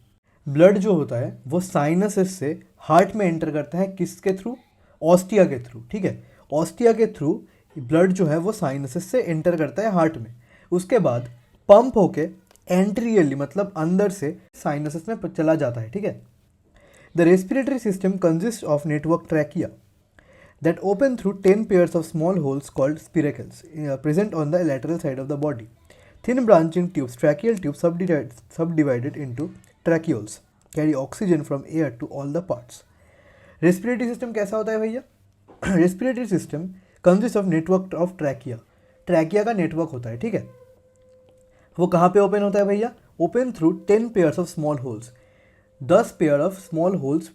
Blood जो होता है वो साइनसेस से हार्ट में एंटर करता है, किसके थ्रू? ऑस्टिया के थ्रू, ठीक है। ऑस्टिया के थ्रू ब्लड जो है वो साइनसेस से एंटर करता है हार्ट में। उसके बाद पंप होके एंटीरियरली मतलब अंदर से साइनसेस में चला जाता है, ठीक है। The respiratory system consist of network trachea that open through 10 pairs of small holes called spiracles present on the lateral side of the body. Thin branching tubes, tracheal tubes subdivided into tracheoles, carry oxygen from air to all the parts. Respiratory system कैसा होता है भैया? Respiratory system consists of network of trachea. Trachea का network होता है, ठीक है। वो कहाँ पे ओपन होता है भैया? Open through 10 pairs of small holes. 10 pair of small holes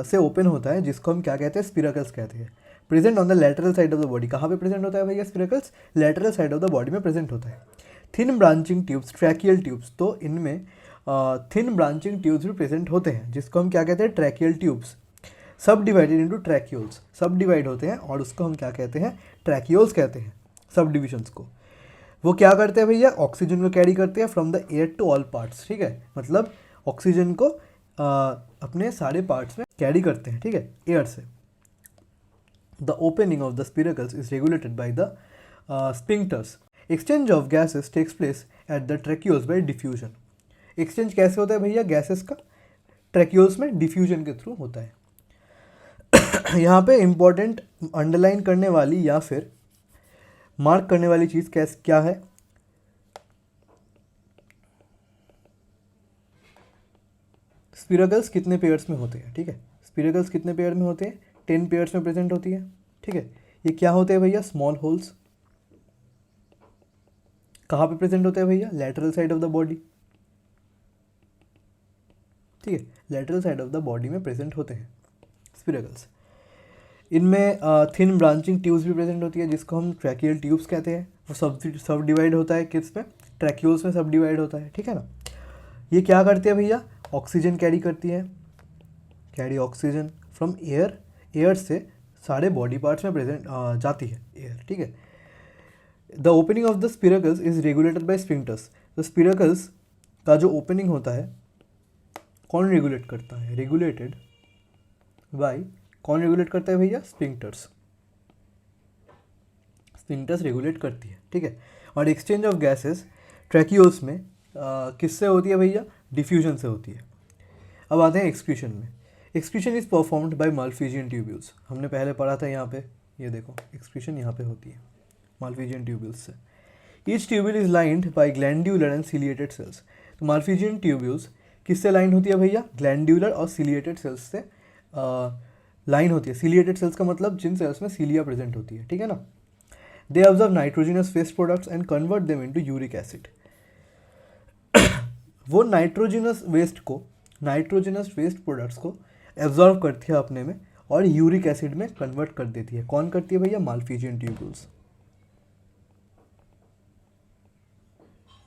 से ओपन होता है, जिसको हम क्या कहते हैं? स्पिरकल्स कहते हैं। Present on the lateral side of the body. कहाँ पे प्रेजेंट होता है भैया spiracles? Lateral side of the body में प्रेजेंट होता है। Thin branching tubes, tracheal tubes, तो इनमें थिन ब्रांचिंग ट्यूब्स भी प्रेजेंट होते हैं, जिसको हम क्या कहते हैं? Tracheal tubes. Subdivided into tracheoles, subdivide होते हैं और उसको हम क्या कहते हैं? ट्रैक्यूल्स कहते हैं, सब डिविजन्स को। वो क्या करते हैं भैया? ऑक्सीजन को कैरी करते हैं from the air to all parts, ठीक है। मतलब ऑक्सीजन को अपने सारे पार्ट्स में कैरी करते हैं, ठीक है, एयर से। The opening of the spiracles is regulated by the sphincters. Exchange of gases takes place at the tracheoles by diffusion. Exchange कैसे होता है भैया गैसेस का? ट्रैक्यूल्स में डिफ्यूजन के थ्रू होता है। यहाँ पे इंपॉर्टेंट अंडरलाइन करने वाली या फिर मार्क करने वाली चीज़ क्या है? स्पिरकल्स कितने पेयर्स में होते हैं, ठीक है। स्पिरकल्स कितने पेयर में होते हैं? 10 पेयर्स में प्रेजेंट होती है, ठीक है। ये क्या होते हैं भैया? Small holes. कहाँ पे प्रेजेंट होते हैं भैया? Lateral side of the body, ठीक है। Lateral side of the body में प्रेजेंट होते हैं स्पिरकल्स। इनमें थिन ब्रांचिंग ट्यूब्स भी प्रेजेंट होती है, जिसको हम ट्रैकियल ट्यूब्स कहते हैं। वो सब डिवाइड होता है किस में? ट्रैक्यूल्स में सब डिवाइड होता है, ठीक है ना। ये क्या करती है भैया? ऑक्सीजन कैरी करती है, carry oxygen from air, air से सारे बॉडी पार्ट्स में प्रेजेंट जाती है एयर, ठीक है। The opening of the spiracles is regulated by sphincters. तो स्पिरकल्स का जो ओपनिंग होता है कौन रेगुलेट करता है? रेगुलेटेड बाय, कौन रेगुलेट करता है भैया? स्पिंक्टर्स। स्पिंक्टर्स रेगुलेट करती है, ठीक है। और एक्सचेंज ऑफ गैसेस ट्रैक्यूल्स में किससे होती है भैया? डिफ्यूजन से होती है। अब आते हैं एक्सक्रीशन में। Excretion is performed by Malpighian tubules. हमने पहले पढ़ा था यहाँ पे, ये देखो एक्सक्रीशन यहाँ पे होती है माल्फिजियन ट्यूब्यूल्स से। Each tubule is lined bye glandular and ciliated sales. तो माल्फिजियन ट्यूब्यूल्स किससे लाइन होती है भैया? ग्लैंड्यूलर और सिलिएटेड सेल्स से लाइन होती है। सिलिएटेड सेल्स का मतलब जिन सेल्स में सीलिया प्रेजेंट होती है, ठीक है ना। They observe nitrogenous waste products and convert them into uric acid. वो नाइट्रोजिनस वेस्ट प्रोडक्ट्स को एब्जॉर्व करती है अपने में और यूरिक एसिड में कन्वर्ट कर देती है। कौन करती है भैया? Malpighian tubules.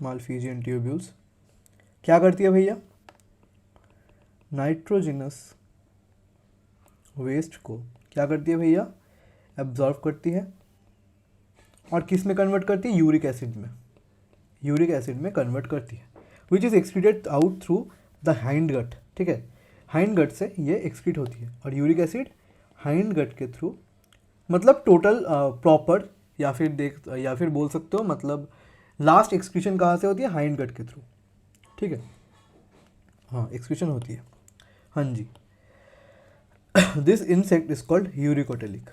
माल्फिजियन ट्यूब्यूल्स क्या करती है भैया? नाइट्रोजिनस वेस्ट को क्या करती है भैया? एब्जॉर्व करती है और किस में कन्वर्ट करती है? यूरिक एसिड में, यूरिक एसिड में कन्वर्ट करती है, which is excreted out through the hind gut, ठीक है। हाइंड गट से ये एक्सक्रीट होती है और यूरिक एसिड हाइंड गट के थ्रू, मतलब टोटल प्रॉपर या फिर बोल सकते हो मतलब लास्ट एक्सक्रीशन कहाँ से होती है? हाइंड गट के थ्रू, ठीक है। हाँ एक्सक्रीशन होती है, हाँ जी। This insect is called uricotelic.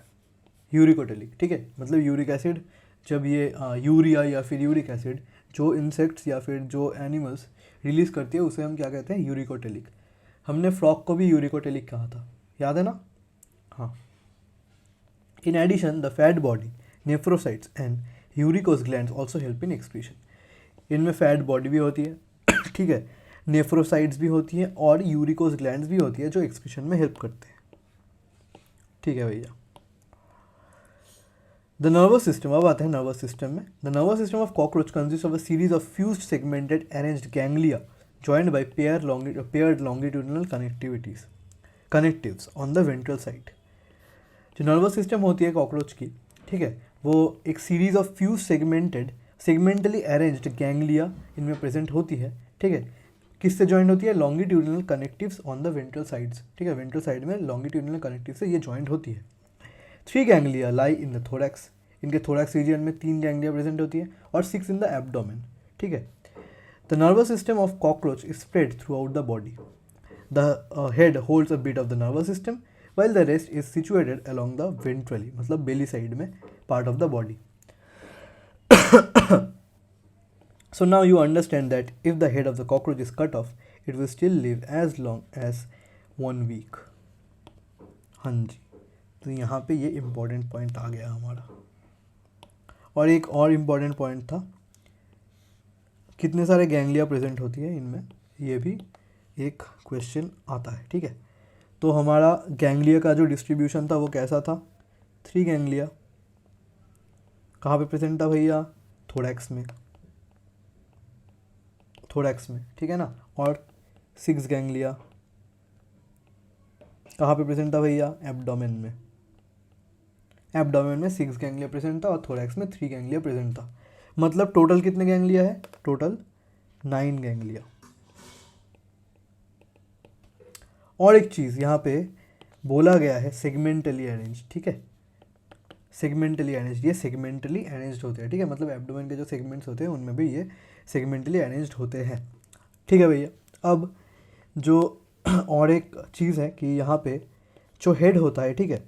Uricotelic, ठीक है। मतलब यूरिक एसिड जब ये यूरिया या फिर यूरिक एसिड जो इंसेक्ट्स या फिर जो एनिमल्स रिलीज करती है उसे हम क्या कहते हैं? यूरिकोटेलिक। हमने फ्रॉग को भी यूरिकोटेलिक कहा था, याद है ना? हाँ। In addition the fat body, nephrocytes and uricose glands also help in excretion. इनमें फैट बॉडी भी होती है, ठीक है, नेफ्रोसाइट्स भी होती हैं और यूरिकोस ग्लैंड्स भी होती है जो एक्सक्रीशन में हेल्प करते हैं, ठीक है भैया। द नर्वस सिस्टम, अब आते हैं नर्वस सिस्टम में। The nervous system of cockroach consist of a series of fused segmented arranged ganglia joined by paired longitudinal connectives on the ventral side। जो नर्वस सिस्टम होती है कॉकरोच की, ठीक है, वो एक series of fuse segmentally arranged ganglia इनमें present होती है, ठीक है। किससे ज्वाइंट होती है? Longitudinal connectives on the ventral sides, ठीक है, वेंट्रल साइड में लॉन्गिट्यूडिनल कनेक्टिव से ये ज्वाइंट होती है। 3 ganglia lie in the thorax, इनके थोरैक्स रीजन में 3 गैंग्लिया प्रेजेंट होती है, और 6 इन द एब्डोमेन, ठीक है। The nervous system of cockroach is spread through out the body. The head holds a bit of the nervous system while the rest is situated along the ventrally, मतलब बेली side में part of the body. So now you understand that if the head of the cockroach is cut off, it will still live as long as 1 week. हाँ जी, तो यहाँ पे ये important point आ गया हमारा। और एक और इम्पोर्टेंट पॉइंट था, कितने सारे गैंग्लिया प्रेजेंट होती है इनमें, ये भी एक क्वेश्चन आता है, ठीक है। तो हमारा गैंग्लिया का जो डिस्ट्रीब्यूशन था वो कैसा था? 3 गैंग्लिया। कहाँ पे प्रेजेंट था भैया? थोरैक्स में, थोरैक्स में, ठीक है ना। और 6 गैंग्लिया कहाँ पे प्रेजेंट था भैया? एब्डोमेन में। एब्डोमेन में 6 गैंग्लिया प्रेजेंट था और थोरैक्स में 3 गैंग्लिया प्रेजेंट था। मतलब टोटल कितने गैंग्लिया है? Total 9 ganglia. और एक चीज़ यहाँ पे बोला गया है सेगमेंटली अरेंज, ठीक है, सेगमेंटली अरेंज, ये सेगमेंटली अरेंज्ड होते हैं, ठीक है, मतलब एब्डोमेन के जो सेगमेंट्स होते हैं उनमें भी ये सेगमेंटली अरेंज्ड होते हैं, ठीक है भैया। अब जो और एक चीज़ है कि यहाँ पे जो हेड होता है, ठीक है,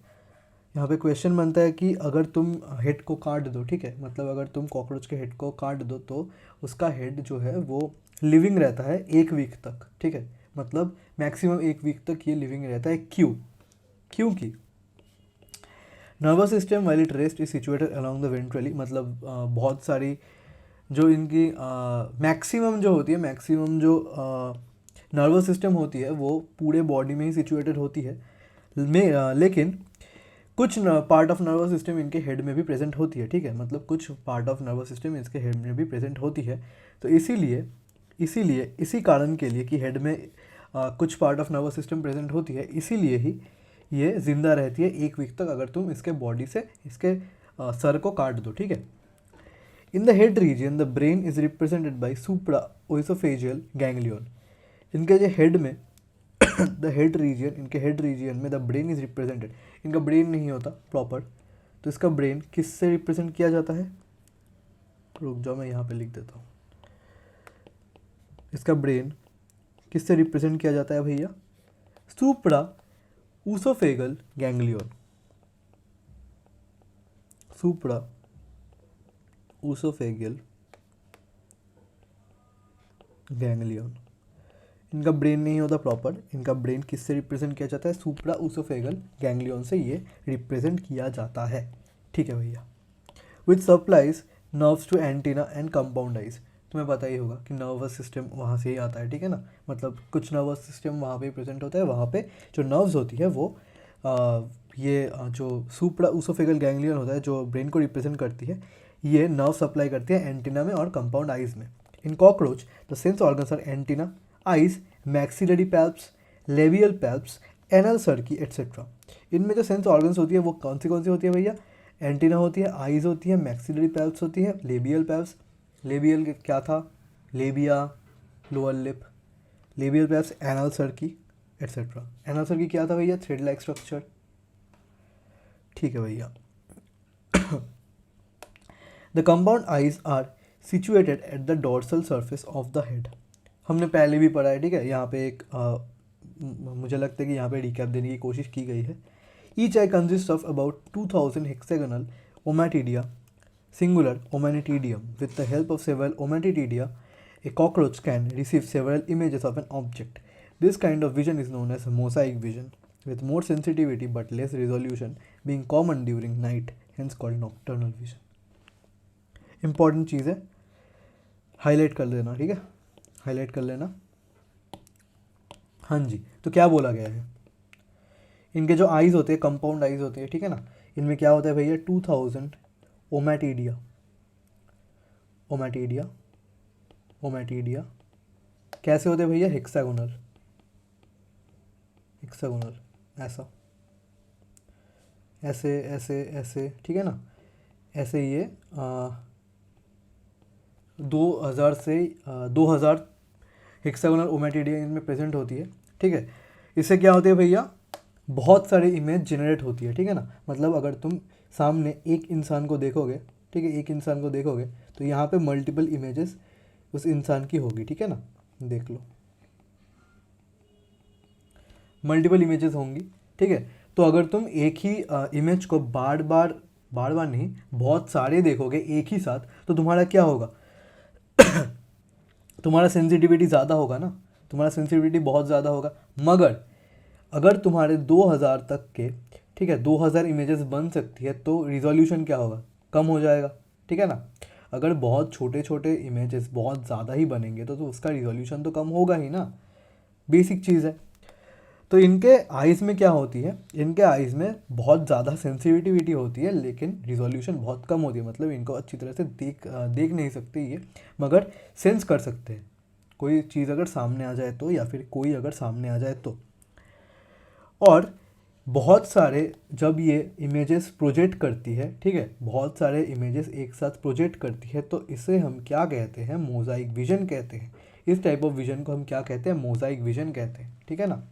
यहाँ पे क्वेश्चन बनता है कि अगर तुम हेड को काट दो, ठीक है, मतलब अगर तुम कॉकरोच के हेड को काट दो तो उसका हेड जो है वो लिविंग रहता है 1 वीक तक, ठीक है, मतलब मैक्सिमम 1 वीक तक ये लिविंग रहता है। क्यों? क्योंकि nervous system while it rest is situated along the ventrally, मतलब बहुत सारी जो इनकी मैक्सिमम जो होती है, मैक्सिमम जो नर्वस सिस्टम होती है वो पूरे बॉडी में ही सिचुएटेड होती है, लेकिन कुछ पार्ट ऑफ नर्वस सिस्टम इनके हेड में भी प्रेजेंट होती है, ठीक है, मतलब कुछ पार्ट ऑफ नर्वस सिस्टम इसके हेड में भी प्रेजेंट होती है। तो इसीलिए इसी कारण के लिए कि हेड में कुछ part of nervous system present होती है, इसीलिए ही ये ज़िंदा रहती है 1 वीक तक अगर तुम इसके बॉडी से इसके सर को काट दो, ठीक है। In the head region the brain is represented by supra oesophageal ganglion. इनके जो हेड में द हेड रीजन, इनके हेड रीजन में द ब्रेन इज रिप्रेजेंटेड, इनका ब्रेन नहीं होता प्रॉपर, तो इसका ब्रेन किससे रिप्रेजेंट किया जाता है? रुक जाओ, मैं यहाँ पे लिख देता हूँ। इसका ब्रेन किससे रिप्रेजेंट किया जाता है भैया? सुप्रा ऊसोफेगल गैंग्लियन, सुप्रा ऊसोफेगल गैंग्लियन। इनका ब्रेन नहीं होता प्रॉपर, इनका ब्रेन किससे रिप्रेजेंट किया जाता है? सुप्रा ऊसोफेगल गैंग्लियन से ये रिप्रेजेंट किया जाता है, ठीक है भैया। Which supplies nerves to antennae and compound eyes. तुम्हें पता ही होगा कि नर्वस सिस्टम वहाँ से ही आता है, ठीक है ना, मतलब कुछ नर्वस सिस्टम वहाँ पे प्रेजेंट होता है, वहाँ पे जो नर्व्स होती है वो जो सुप्रा ऊसोफेगल गैंग्लियन होता है जो ब्रेन को रिप्रेजेंट करती है, ये नर्व सप्लाई करती है एंटीना में और कंपाउंड आइज में। In cockroach the sense organs are antennae, eyes, maxillary palps, labial palps, anal cerci etcetera. इनमें जो सेंस ऑर्गन्स होती है वो कौन सी होती है भैया? एंटीना होती है, आइज होती है, मैक्सिलरी पैल्प्स होती है, लेबियल पैल्प्स, लेबियल क्या था? Labia, lower lip, labial palps, anal cerci etcetera. Anal cerci क्या था भैया? थ्रेड लाइक स्ट्रक्चर, ठीक है भैया। The compound eyes are situated at the dorsal surface of the head. हमने पहले भी पढ़ा है, ठीक है, यहाँ पे एक मुझे लगता है कि यहाँ पे रिकैप देने की कोशिश की गई है। Each eye consist of about 2000 hexagonal ommatidia, singular omanitidium. With the help of several omanitidia, a cockroach can receive several images of an object. This kind of vision is known as mosaic vision, with more sensitivity but less resolution being common during night, hence called nocturnal vision. Important चीज़ है, highlight कर लेना, ठीक है, highlight कर लेना। हाँ जी, तो क्या बोला गया है? इनके जो आइज़ होते हैं, कंपाउंड आइज़ होते हैं, ठीक है ना, इनमें क्या होता है भैया? 2000 ओमैटिडिया, ओमैटिडिया, ओमैटिडिया कैसे होते हैं भैया? हेक्सागोनल, हेक्सागोनल, ऐसा, ऐसे ऐसे ऐसे, ठीक है ना, ऐसे ये 2000 से 2000 हेक्सागोनल ओमेटिडिया इनमें प्रेजेंट होती है, ठीक है। इससे क्या होती है भैया, बहुत सारे इमेज जनरेट होती है, ठीक है ना। मतलब अगर तुम सामने एक इंसान को देखोगे, ठीक है, एक इंसान को देखोगे तो यहाँ पे मल्टीपल इमेजेस उस इंसान की होगी, ठीक है ना। देख लो, मल्टीपल इमेजेस होंगी, ठीक है। तो अगर तुम एक ही इमेज को बार बार नहीं, बहुत सारे देखोगे एक ही साथ, तो तुम्हारा क्या होगा तुम्हारा सेंसिटिविटी ज़्यादा होगा ना, तुम्हारा सेंसिटिविटी बहुत ज़्यादा होगा। मगर अगर तुम्हारे 2000 तक के, ठीक है, 2000 इमेजेस बन सकती है तो रिजोल्यूशन क्या होगा, कम हो जाएगा, ठीक है ना। अगर बहुत छोटे छोटे इमेजेस बहुत ज़्यादा ही बनेंगे तो उसका रिजोल्यूशन तो कम होगा ही ना, बेसिक चीज़ है। तो इनके आइज़ में क्या होती है, इनके आइज़ में बहुत ज़्यादा सेंसिटिविटी होती है लेकिन रिजोल्यूशन बहुत कम होती है। मतलब इनको अच्छी तरह से देख नहीं सकते ये, मगर सेंस कर सकते हैं कोई चीज़ अगर सामने आ जाए तो, या फिर कोई अगर सामने आ जाए तो। और बहुत सारे जब ये इमेजेस प्रोजेक्ट करती है, ठीक है, बहुत सारे इमेजेस एक साथ प्रोजेक्ट करती है तो इसे हम क्या कहते हैं, मोज़ाइक विजन कहते हैं। इस टाइप ऑफ विजन को हम क्या कहते हैं, मोज़ाइक विजन कहते हैं, ठीक है ना,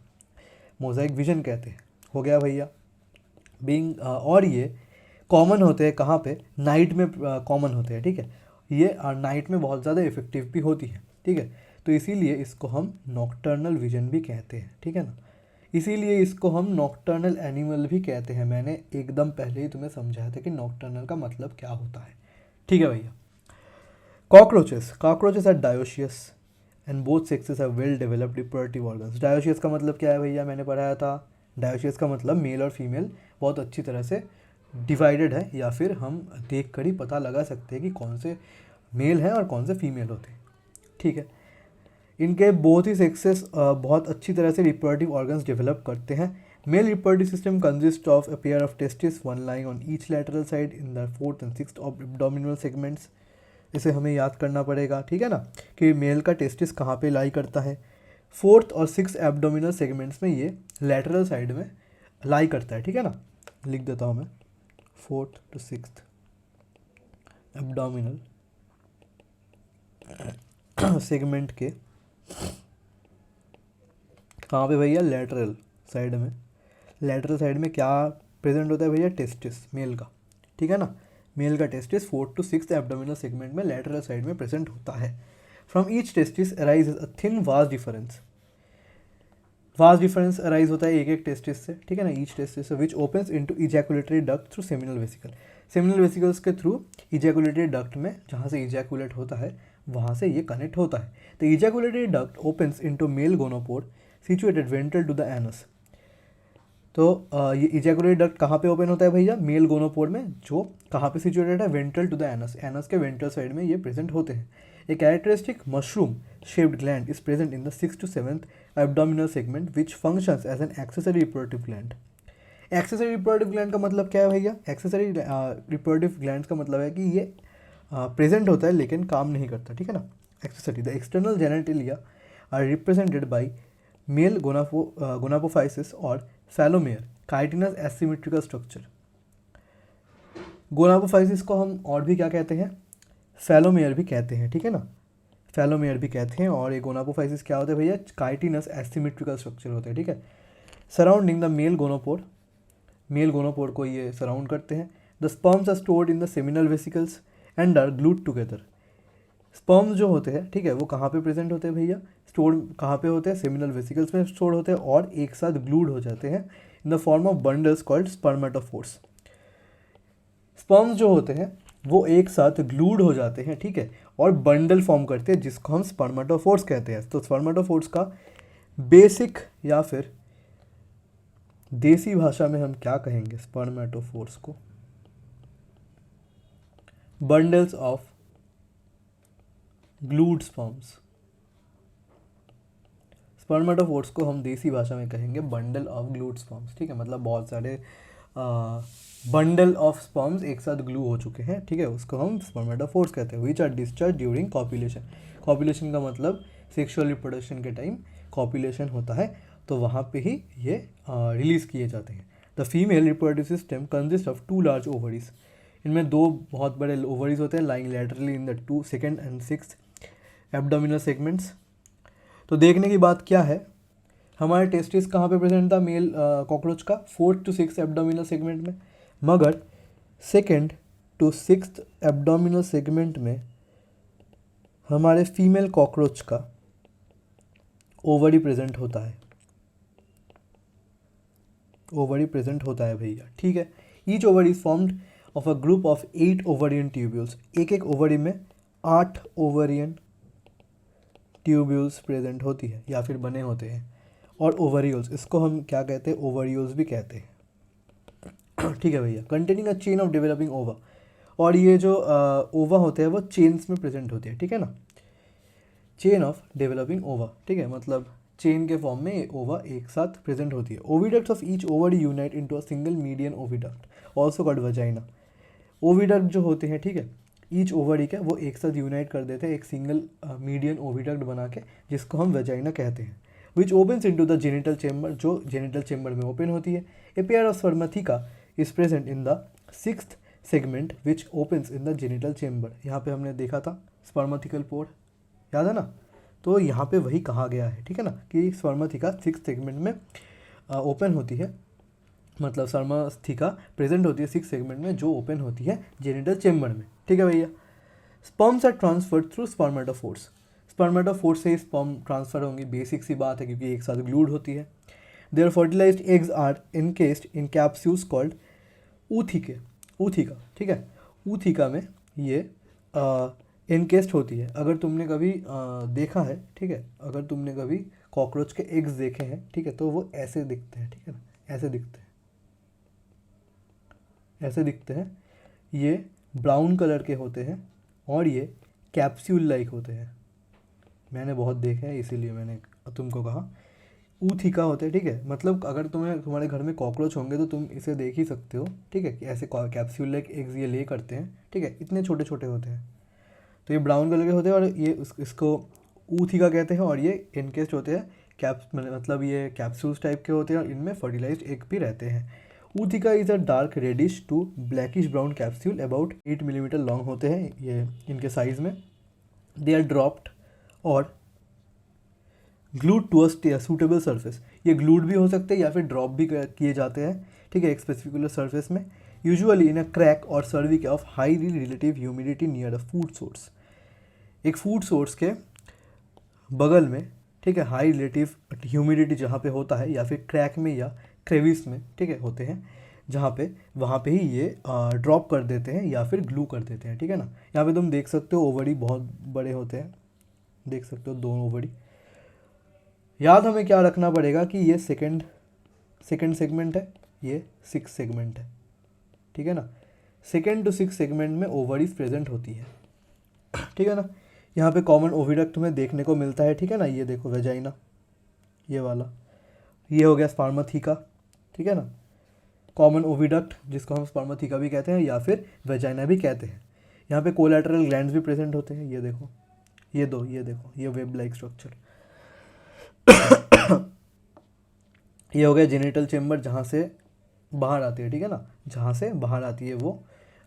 मोज़ाइक विजन कहते हैं। हो गया भैया बीइंग। और ये कॉमन होते हैं कहाँ पे, नाइट में कॉमन होते हैं, ठीक है। ये नाइट में बहुत ज़्यादा इफेक्टिव भी होती है, ठीक है। तो इसीलिए इसको हम नॉकटर्नल विजन भी कहते हैं, ठीक है ना। इसीलिए इसको हम नॉकटर्नल एनिमल भी कहते हैं। मैंने एकदम पहले ही तुम्हें समझाया था कि नॉकटर्नल का मतलब क्या होता है, ठीक है भैया। Cockroaches are dioecious and both sexes have well developed reproductive organs. Dioecious का मतलब क्या है भैया, मैंने पढ़ाया था। डायोशियस का मतलब मेल और फीमेल बहुत अच्छी तरह से डिवाइडेड है, या फिर हम देख कर ही पता लगा सकते हैं कि कौन से मेल हैं और कौन से फीमेल होते हैं, ठीक है। इनके बोथ ही सेक्सेस बहुत अच्छी तरह से रिप्रोडक्टिव ऑर्गन्स डेवलप करते हैं। Male reproductive system consist of a pair of testis, one lying on each lateral side in the 4th and 6th of abdominal segments. इसे हमें याद करना पड़ेगा, ठीक है ना, कि मेल का टेस्टिस कहाँ पे लाई करता है। 4th और 6th एब्डोमिनल सेगमेंट्स में ये लैटरल साइड में लाई करता है, ठीक है ना। लिख देता हूँ मैं, 4th to 6th abdominal segment के कहाँ पे भैया, लेटरल साइड में। लेटरल साइड में क्या प्रेजेंट होता है भैया, टेस्टिस मेल का, ठीक है ना। मेल का testis 4th to 6th abdominal segment में लेटरल साइड में प्रेजेंट होता है। From each testis arise a thin vast difference arise होता है एक एक टेस्टिस से, ठीक है ना, ईच टेस्टिस से, विच opens into ejaculatory duct through seminal vesicle. Seminal vesicles के थ्रू इजैकुलेटरी डक्ट में जहाँ से इजैकुलेट होता है वहाँ से ये कनेक्ट होता है। The ejaculatory duct opens into male gonopod situated ventral to the anus. तो ये इजैकुलेटरी डक्ट कहाँ पे ओपन होता है भैया, मेल गोनोपोड में, जो कहाँ पे सिचुएटेड है, ventral to the anus, anus के वेंट्रल साइड में ये प्रेजेंट होते हैं। A characteristic mushroom shaped gland is present in the 6th to 7th abdominal segment which functions as an accessory reproductive gland. Accessory reproductive gland का मतलब क्या है भैया, एक्सेसरी रिप्रोडक्टिव ग्लैंड का मतलब है कि ये प्रेजेंट होता है लेकिन काम नहीं करता, ठीक है ना। Accessory, the external genitalia are represented by male gonapophysis और phallomere chitinous asymmetrical structure. Gonapophysis को हम और भी क्या कहते हैं, फैलोमेयर भी कहते हैं, ठीक है ना, फैलोमेयर भी कहते हैं। और ये गोनापोफाइसिस क्या होता है भैया, काइटिनस एसिमेट्रिकल स्ट्रक्चर होते हैं, ठीक है, surrounding the male gonopod. Male gonopod को ये सराउंड करते हैं। The sperms are stored in the seminal vesicles and are glued together. Sperms जो होते हैं, ठीक है, वो कहाँ पे प्रेजेंट होते हैं भैया, स्टोर कहाँ पे होते हैं, सेमिनल वेसिकल्स में स्टोर होते हैं और एक साथ ग्लूड हो जाते हैं in the form of bundles called spermatophores. Sperms जो होते हैं वो एक साथ ग्लूड हो जाते हैं, ठीक है, और बंडल फॉर्म करते हैं जिसको हम स्पर्मेटोफोर्स कहते हैं। तो स्पर्मेटोफोर्स का बेसिक या फिर देसी भाषा में हम क्या कहेंगे, स्पर्मेटोफोर्स को bundles of glued sperms. Spermatophores को हम देसी भाषा में कहेंगे बंडल ऑफ ग्लूड स्पर्म्स, ठीक है, मतलब बहुत सारे बंडल ऑफ स्पर्म्स एक साथ ग्लू हो चुके हैं, ठीक है, उसको हम स्पर्मेटोफोर्स कहते हैं। Which are discharge during copulation. Copulation का मतलब सेक्सुअल रिप्रोडक्शन के टाइम कॉपुलेशन होता है तो वहाँ पे ही ये रिलीज़ किए जाते हैं। The female reproductive system consist of 2 large ovaries. इनमें 2 बहुत बड़े ओवरीज होते हैं lying laterally in the 2nd and 6th abdominal segments. तो देखने की बात क्या है, हमारे टेस्टिस कहाँ पे प्रेजेंट था मेल कॉकरोच का, 4th to 6th abdominal segment में, मगर 2nd to 6th abdominal segment में हमारे फीमेल कॉकरोच का ओवरी प्रेजेंट होता है, ओवरी प्रेजेंट होता है भैया, ठीक है। Each ovary is formed of a group of 8 ovarian tubules, एक एक ओवरी में 8 ओवरियन ट्यूब्यूल्स प्रेजेंट होती है या फिर बने होते हैं। और ओवरियोल्स, इसको हम क्या कहते हैं, ओवरियोल्स भी कहते हैं, ठीक है भैया। Containing a chain of developing ओवा, और ये जो ओवा होते हैं वो चेन्स में प्रेजेंट होती है, ठीक है ना, चेन ऑफ डेवलपिंग ओवा, ठीक है, मतलब चेन के फॉर्म में ओवा एक साथ प्रेजेंट होती है। Oviducts of each ovary unite into a single median oviduct, also called vagina. Oviduct जो होते हैं, ठीक है, ईच ओवरी का वो एक साथ यूनाइट कर देते हैं एक सिंगल मीडियन ओविडक्ट बना के, जिसको हम वजाइना कहते हैं। विच opens into the genital chamber, जो जेनिटल चेम्बर में ओपन होती है। A pair of spermatheca is present in the 6th segment which opens in the genital chamber. यहाँ पे हमने देखा था स्पर्मेथिकल पोर, याद है ना, तो यहाँ पे वही कहा गया है, ठीक है ना, कि स्पर्मेथिका 6th सेगमेंट में ओपन होती है, मतलब स्पर्मेथिका प्रेजेंट होती है 6th सेगमेंट में जो ओपन होती है जेनिटल चेम्बर में, ठीक है भैया। Sperms are transferred through spermatophores, spermatophores से स्पर्म ट्रांसफर होंगी, बेसिक सी बात है क्योंकि एक साथ ग्लूड होती है। Their fertilized eggs are encased in capsules called ootheca, ठीक है, ऊथिका में ये इनकेस्ड होती है। अगर तुमने कभी देखा है, ठीक है, अगर तुमने कभी कॉकरोच के एग्स देखे हैं, ठीक है, तो वो ऐसे दिखते हैं, ठीक है ना, ऐसे दिखते हैं, ऐसे दिखते हैं, ये ब्राउन कलर के होते हैं और ये कैप्सूल लाइक होते हैं। मैंने बहुत देखे हैं इसीलिए मैंने तुमको कहा ऊथिका होते हैं, ठीक है, मतलब अगर तुम्हारे घर में कॉकरोच होंगे तो तुम इसे देख ही सकते हो, ठीक है, कि ऐसे कैप्सूल लाइक एग्स ये ले करते हैं, ठीक है, इतने छोटे छोटे होते हैं। तो ये ब्राउन कलर के होते हैं और ये इसको ऊथिका कहते हैं, और ये इनकेस्ड होते हैं मतलब ये कैप्सूल्स टाइप के होते हैं और इनमें फर्टिलाइज्ड एग भी रहते हैं। Ootheca is a dark reddish to blackish brown capsule about 8 millimetre long होते हैं ये इनके साइज़ में। They are dropped or glued to a suitable surface, ये ग्लूड भी हो सकते हैं या फिर ड्रॉप भी किए जाते हैं, ठीक है, एक स्पेसिफिकुलर सरफेस में, यूजुअली इन अ क्रैक और सर्विक of highly relative humidity near a food source, एक फूड सोर्स के बगल में, ठीक है, हाई रिलेटिव ह्यूमिडिटी जहाँ पे होता है या फिर क्रैक में या क्रेविस में, ठीक है, होते हैं जहाँ पे, वहाँ पे ही ये ड्रॉप कर देते हैं या फिर ग्लू कर देते हैं, ठीक है ना। यहाँ पे तुम देख सकते हो ओवरी बहुत बड़े होते हैं, देख सकते हो 2 ओवरी। याद हमें क्या रखना पड़ेगा कि ये सेकंड सेगमेंट है, ये 6th सेगमेंट है, ठीक है ना, 2nd to 6th सेगमेंट में ओवरीज प्रेजेंट होती है, ठीक है ना। यहाँ पे कॉमन ओविडक्ट तुम्हें देखने को मिलता है, ठीक है ना, ये देखो वेजाइना, ये वाला, ये हो गया स्पर्मेथिका, ठीक है ना, कॉमन ओविडक्ट जिसको हम स्पर्मेथिका भी कहते हैं या फिर वेजाइना भी कहते हैं। यहाँ पे कोलैटरल ग्लैंड्स भी प्रेजेंट होते हैं, ये देखो, ये देखो, ये वेब लाइक स्ट्रक्चर। ये हो गया जेनिटल चेम्बर जहाँ से बाहर आती है, ठीक है ना, जहाँ से बाहर आती है वो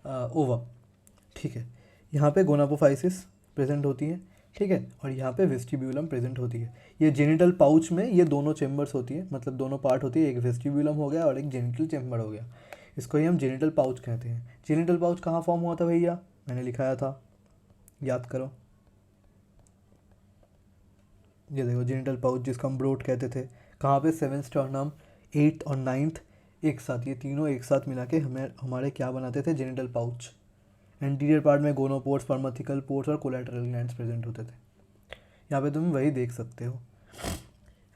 ओवा, ठीक है। यहाँ पे गोनापोफाइसिस प्रेजेंट होती है, ठीक है, और यहाँ पे वेस्टिब्यूलम प्रेजेंट होती है। ये जेनिटल पाउच में ये दोनों चेम्बर्स होती है, मतलब दोनों पार्ट होती है, एक वेस्टिब्यूलम हो गया और एक जेनिटल चेम्बर हो गया, इसको ही हम जेनिटल पाउच कहते हैं। जेनिटल पाउच कहाँ फॉर्म हुआ था भैया, मैंने लिखाया था, याद करो, ये देखो जेनिटल पाउच जिसको हम ब्रोट कहते थे, कहाँ पे 7th स्टर्नम 8th और 9th एक साथ, ये तीनों एक साथ मिला के हमारे क्या बनाते थे, जेनिटल पाउच। एंटीरियर पार्ट में गोनोपोर्स, स्पर्मेथिकल पोर्स और कोलैटरल ग्लैंड्स प्रेजेंट होते थे। यहाँ पे तुम वही देख सकते हो।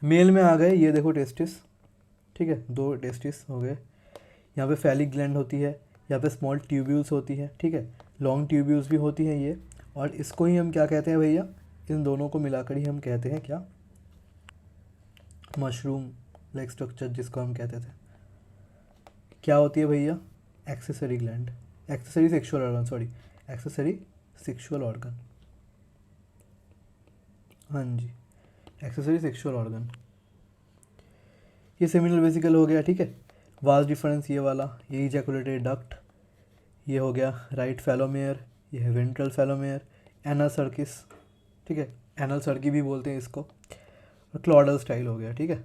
मेल में आ गए, ये देखो टेस्टिस, ठीक है, 2 टेस्टिस हो गए। यहाँ पे फैलिक ग्लैंड होती है, यहाँ पे स्मॉल ट्यूब्यूल्स होती है, ठीक है, लॉन्ग ट्यूब्यूल्स भी होती हैं ये, और इसको ही हम क्या कहते हैं भैया, इन दोनों को मिलाकर ही हम कहते हैं क्या, मशरूम लाइक स्ट्रक्चर जिसको हम कहते थे। क्या होती है भैया, accessory gland, accessory sexual organ, sorry, accessory sexual organ, हाँ जी, एक्सेसरी सेक्सुअल ऑर्गन। ये सेमिनल वेसिकल हो गया, ठीक है, वास डिफरेंस ये वाला, ये इजैकुलेटरी डक्ट, ये हो गया राइट फैलोमेयर, ये है वेंट्रल फैलोमेयर, एनल सर्किस, ठीक है, एनल सर्की भी बोलते हैं इसको, और क्लॉडल स्टाइल हो गया, ठीक है।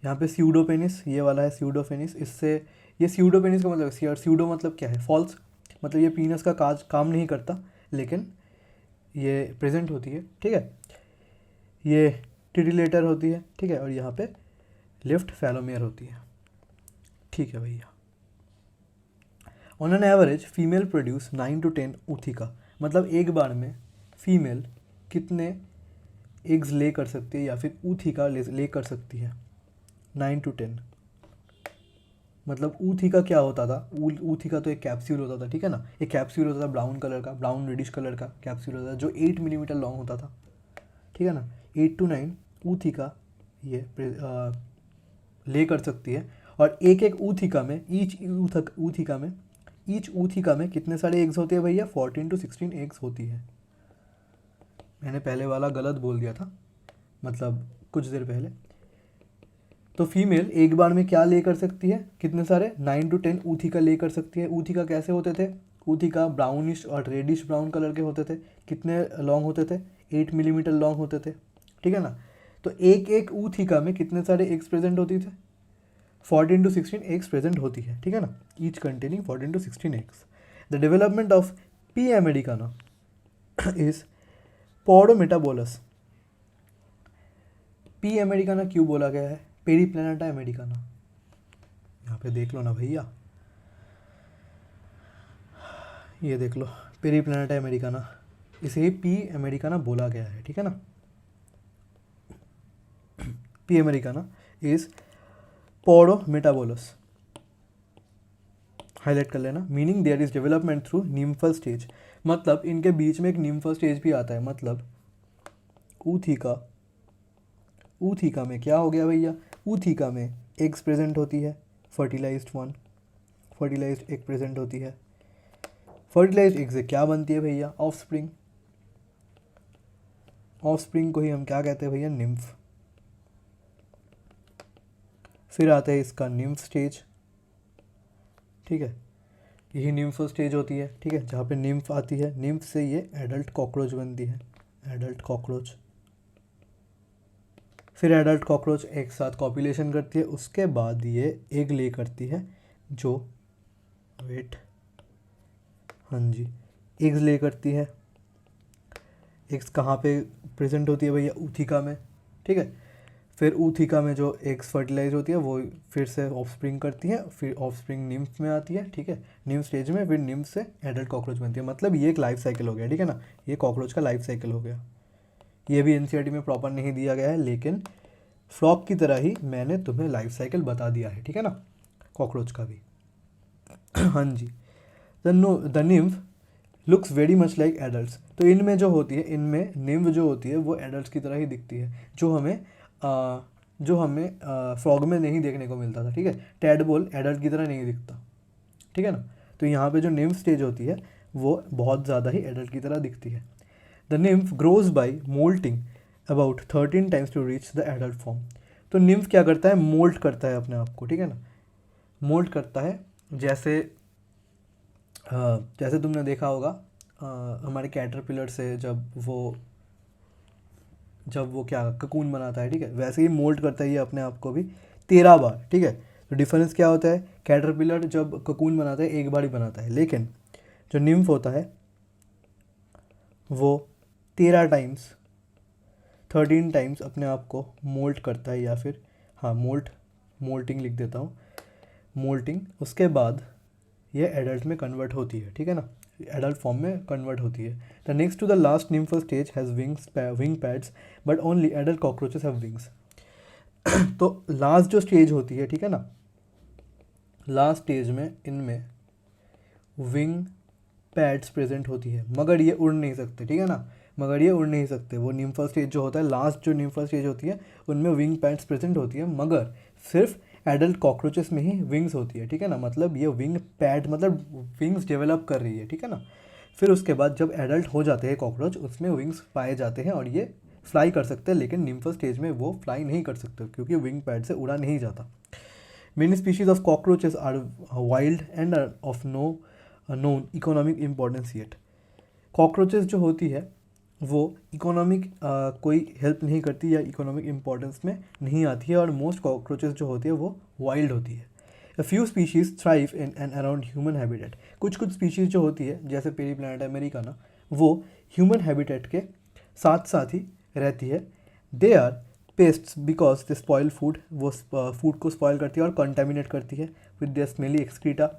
यहाँ पे स्यूडोपेनिस, ये वाला है स्यूडोपेनिस। इससे ये स्यूडोपेनिस का मतलब स्यूडो मतलब क्या है, फॉल्स, मतलब ये पीनस का काम नहीं करता लेकिन ये प्रेजेंट होती है, ठीक है। ये टिटिलेटर होती है, ठीक है। और यहाँ पे लेफ्ट फैलोमियर होती है, ठीक है भैया। On an average female produce 9 to 10 ऊथिका, मतलब एक बार में फीमेल कितने एग्स ले कर सकती है या फिर ऊथिका ले कर सकती है, 9 to 10। मतलब ऊथिका क्या होता था, ऊथिका तो एक कैप्सूल होता था, ठीक है ना। एक कैप्सूल होता था ब्राउन कलर का, ब्राउन रेडिश कलर का कैप्सूल होता था जो 8 मिलीमीटर लॉन्ग होता था, ठीक है ना। 8 to 9 ऊथिका ये ले कर सकती है। और एक एक ऊथिका में ईच ऊथिका में कितने सारे एग्स होते हैं भैया, 14 to 16 एग्स होती है। मैंने पहले वाला गलत बोल दिया था, मतलब कुछ देर पहले। तो फीमेल एक बार में क्या ले कर सकती है, कितने सारे, 9 to 10 ऊथिका ले कर सकती है। ऊथिका कैसे होते थे, ऊथिका ब्राउनिश और रेडिश ब्राउन कलर के होते थे। कितने लॉन्ग होते थे, 8 मिलीमीटर लॉन्ग होते थे, ठीक है ना। तो एक एक ऊथिका में कितने सारे एग्स प्रेजेंट होती थे, 14 to 16 एग्स प्रेजेंट होती है, ठीक है ना। Each containing 14 to 16 eggs. The development of P americana is paurometabolous. P americana क्यों बोला गया है, पेरीप्लैनेटा अमेरिकाना, यहाँ पे देख लो ना भैया, ये देख लो पेरीप्लैनेटा अमेरिकाना, इसे पी अमेरिकाना बोला गया है, ठीक है ना। P americana is paurometabolous, highlight कर लेना। Meaning there is development through nymphal stage, मतलब इनके बीच में एक निम्फल स्टेज भी आता है। मतलब ऊथिका में क्या हो गया भैया, ऊथिका में एग्स प्रेजेंट होती है, फर्टिलाइज्ड एग प्रेजेंट होती है। फर्टिलाइज्ड एग से क्या बनती है भैया, ऑफस्प्रिंग। ऑफस्प्रिंग को ही हम क्या कहते हैं भैया, निम्फ। फिर आता है इसका निम्फ स्टेज, ठीक है। यही निम्फ स्टेज होती है, ठीक है, जहाँ पे निम्फ आती है। निम्फ से ये एडल्ट कॉकरोच बनती है, एडल्ट कॉकरोच। फिर एडल्ट कॉकरोच एक साथ कॉपुलेशन करती है, उसके बाद ये एग ले करती है, जो वेट, हाँ जी, एग्स ले करती है। एग्स कहाँ पे प्रेजेंट होती है भैया, ऊथिका में, ठीक है। फिर ऊथिका में जो एग्स फर्टिलाइज होती है वो फिर से ऑफस्प्रिंग करती है, फिर ऑफस्प्रिंग निम्फ में आती है, ठीक है, निम्फ स्टेज में। फिर निम्फ से एडल्ट कॉकरोच बनती है। मतलब ये एक लाइफ साइकिल हो गया, ठीक है ना। ये कॉकरोच का लाइफ साइकिल हो गया। ये भी एनसीईआरटी में प्रॉपर नहीं दिया गया है, लेकिन फ्रॉग की तरह ही मैंने तुम्हें लाइफ साइकिल बता दिया है, ठीक है ना, कॉकरोच का भी। हाँ जी। The nymph looks very much like adults. तो इनमें जो होती है, इनमें निम्फ जो होती है वो एडल्ट्स की तरह ही दिखती है, जो हमें फ्रॉग में नहीं देखने को मिलता था, ठीक है। टैडपोल एडल्ट की तरह नहीं दिखता, ठीक है ना। तो यहाँ पे जो निम्फ स्टेज होती है वो बहुत ज़्यादा ही एडल्ट की तरह दिखती है। The nymph grows by moulting about 13 times to reach the adult form. तो निम्फ क्या करता है, मोल्ट करता है अपने आप को, ठीक है ना। मोल्ट करता है, जैसे जैसे तुमने देखा होगा हमारे कैटरपिलर से जब वो क्या ककून बनाता है, ठीक है, वैसे ही मोल्ट करता है ये अपने आप को भी 13 बार, ठीक है। तो डिफरेंस क्या होता है, कैटरपिलर जब ककून बनाता है एक बार ही बनाता है, लेकिन जो निम्फ होता है वो 13 टाइम्स अपने आप को मोल्ट करता है, या फिर हाँ मोल्टिंग लिख देता हूँ, मोल्टिंग। उसके बाद ये एडल्ट में कन्वर्ट होती है, ठीक है ना, एडल्ट फॉर्म में कन्वर्ट होती है। The next to the last nymphal stage has wing pads but only adult cockroaches have wings. तो लास्ट जो स्टेज होती है, ठीक है ना, लास्ट स्टेज में इनमें विंग पैड्स प्रेजेंट होती है, मगर ये उड़ नहीं सकते, ठीक है ना, मगर ये उड़ नहीं सकते। वो निम्फल स्टेज जो होता है, लास्ट जो निम्फल स्टेज होती है, उनमें विंग पैड्स प्रेजेंट होती है, मगर सिर्फ एडल्ट कॉकरोचेस में ही विंग्स होती है, ठीक है ना। मतलब ये विंग पैड मतलब विंग्स डेवलप कर रही है, ठीक है ना। फिर उसके बाद जब एडल्ट हो जाते हैं कॉकरोच, उसमें विंग्स पाए जाते हैं और ये फ्लाई कर सकते हैं, लेकिन निम्फल स्टेज में वो फ्लाई नहीं कर सकते क्योंकि विंग पैड से उड़ा नहीं जाता। Many species of cockroaches are wild and are of no known economic importance yet. Cockroaches जो होती है वो इकोनॉमिक कोई हेल्प नहीं करती या इकोनॉमिक इम्पोर्टेंस में नहीं आती है, और मोस्ट कॉकरोचेस जो होती है वो वाइल्ड होती है। A few species thrive in and around human habitat. कुछ कुछ स्पीशीज़ जो होती है जैसे पेरी प्लांट अमेरिका ना, वो ह्यूमन हैबिटेट के साथ साथ ही रहती है। They are pests because they spoil food, वो फूड को स्पॉइल करती है और कंटेमिनेट करती है विद देयर स्मेली एक्सक्रीटा।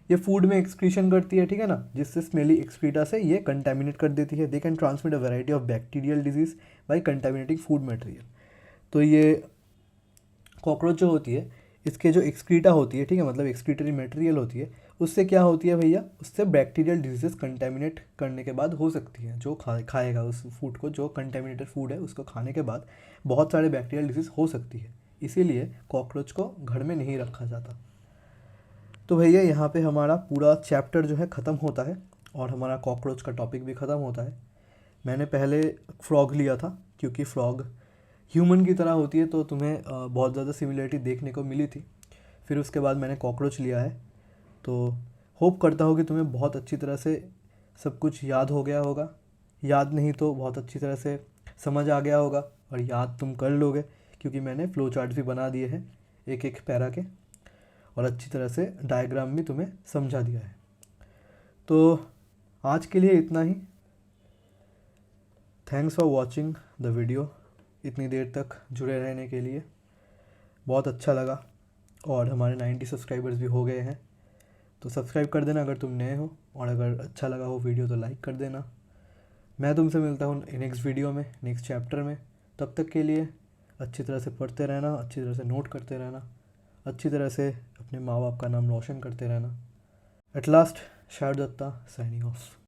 ये फूड में एक्सक्रीशन करती है, ठीक है ना, जिससे स्मेली एक्सक्रीटा से ये कंटेमिनेट कर देती है। They can transmit a variety of bacterial disease bye contaminating food material. तो ये कॉकरोच जो होती है, इसके जो एक्सक्रीटा होती है, ठीक है, मतलब एक्सक्रीटरी मटेरियल होती है, उससे क्या होती है भैया, उससे बैक्टीरियल डिजीज़ कंटेमिनेट करने के बाद हो सकती है। जो खाएगा उस फूड को, जो कंटेमिनेटेड फूड है उसको खाने के बाद बहुत सारे बैक्टीरियल डिजीज़ हो सकती है। इसीलिए कॉकरोच को घर में नहीं रखा जाता। तो भैया यहाँ पे हमारा पूरा चैप्टर जो है ख़त्म होता है और हमारा कॉकरोच का टॉपिक भी ख़त्म होता है। मैंने पहले फ्रॉग लिया था क्योंकि फ्रॉग ह्यूमन की तरह होती है, तो तुम्हें बहुत ज़्यादा सिमिलरिटी देखने को मिली थी। फिर उसके बाद मैंने कॉकरोच लिया है। तो होप करता हूँ कि तुम्हें बहुत अच्छी तरह से सब कुछ याद हो गया होगा। याद नहीं तो बहुत अच्छी तरह से समझ आ गया होगा, और याद तुम कर लोगे क्योंकि मैंने फ्लो चार्ट भी बना दिए हैं एक एक पैरा के, और अच्छी तरह से डायग्राम भी तुम्हें समझा दिया है। तो आज के लिए इतना ही। Thanks for watching the video. इतनी देर तक जुड़े रहने के लिए बहुत अच्छा लगा, और हमारे 90 सब्सक्राइबर्स भी हो गए हैं। तो सब्सक्राइब कर देना अगर तुम नए हो, और अगर अच्छा लगा हो वीडियो तो लाइक कर देना। मैं तुमसे मिलता हूँ नेक्स्ट वीडियो में, नेक्स्ट चैप्टर में। तब तक के लिए अच्छी तरह से पढ़ते रहना, अच्छी तरह से नोट करते रहना, अच्छी तरह से अपने माँ बाप का नाम रोशन करते रहना। एट लास्ट, शायद दत्ता साइनिंग ऑफ।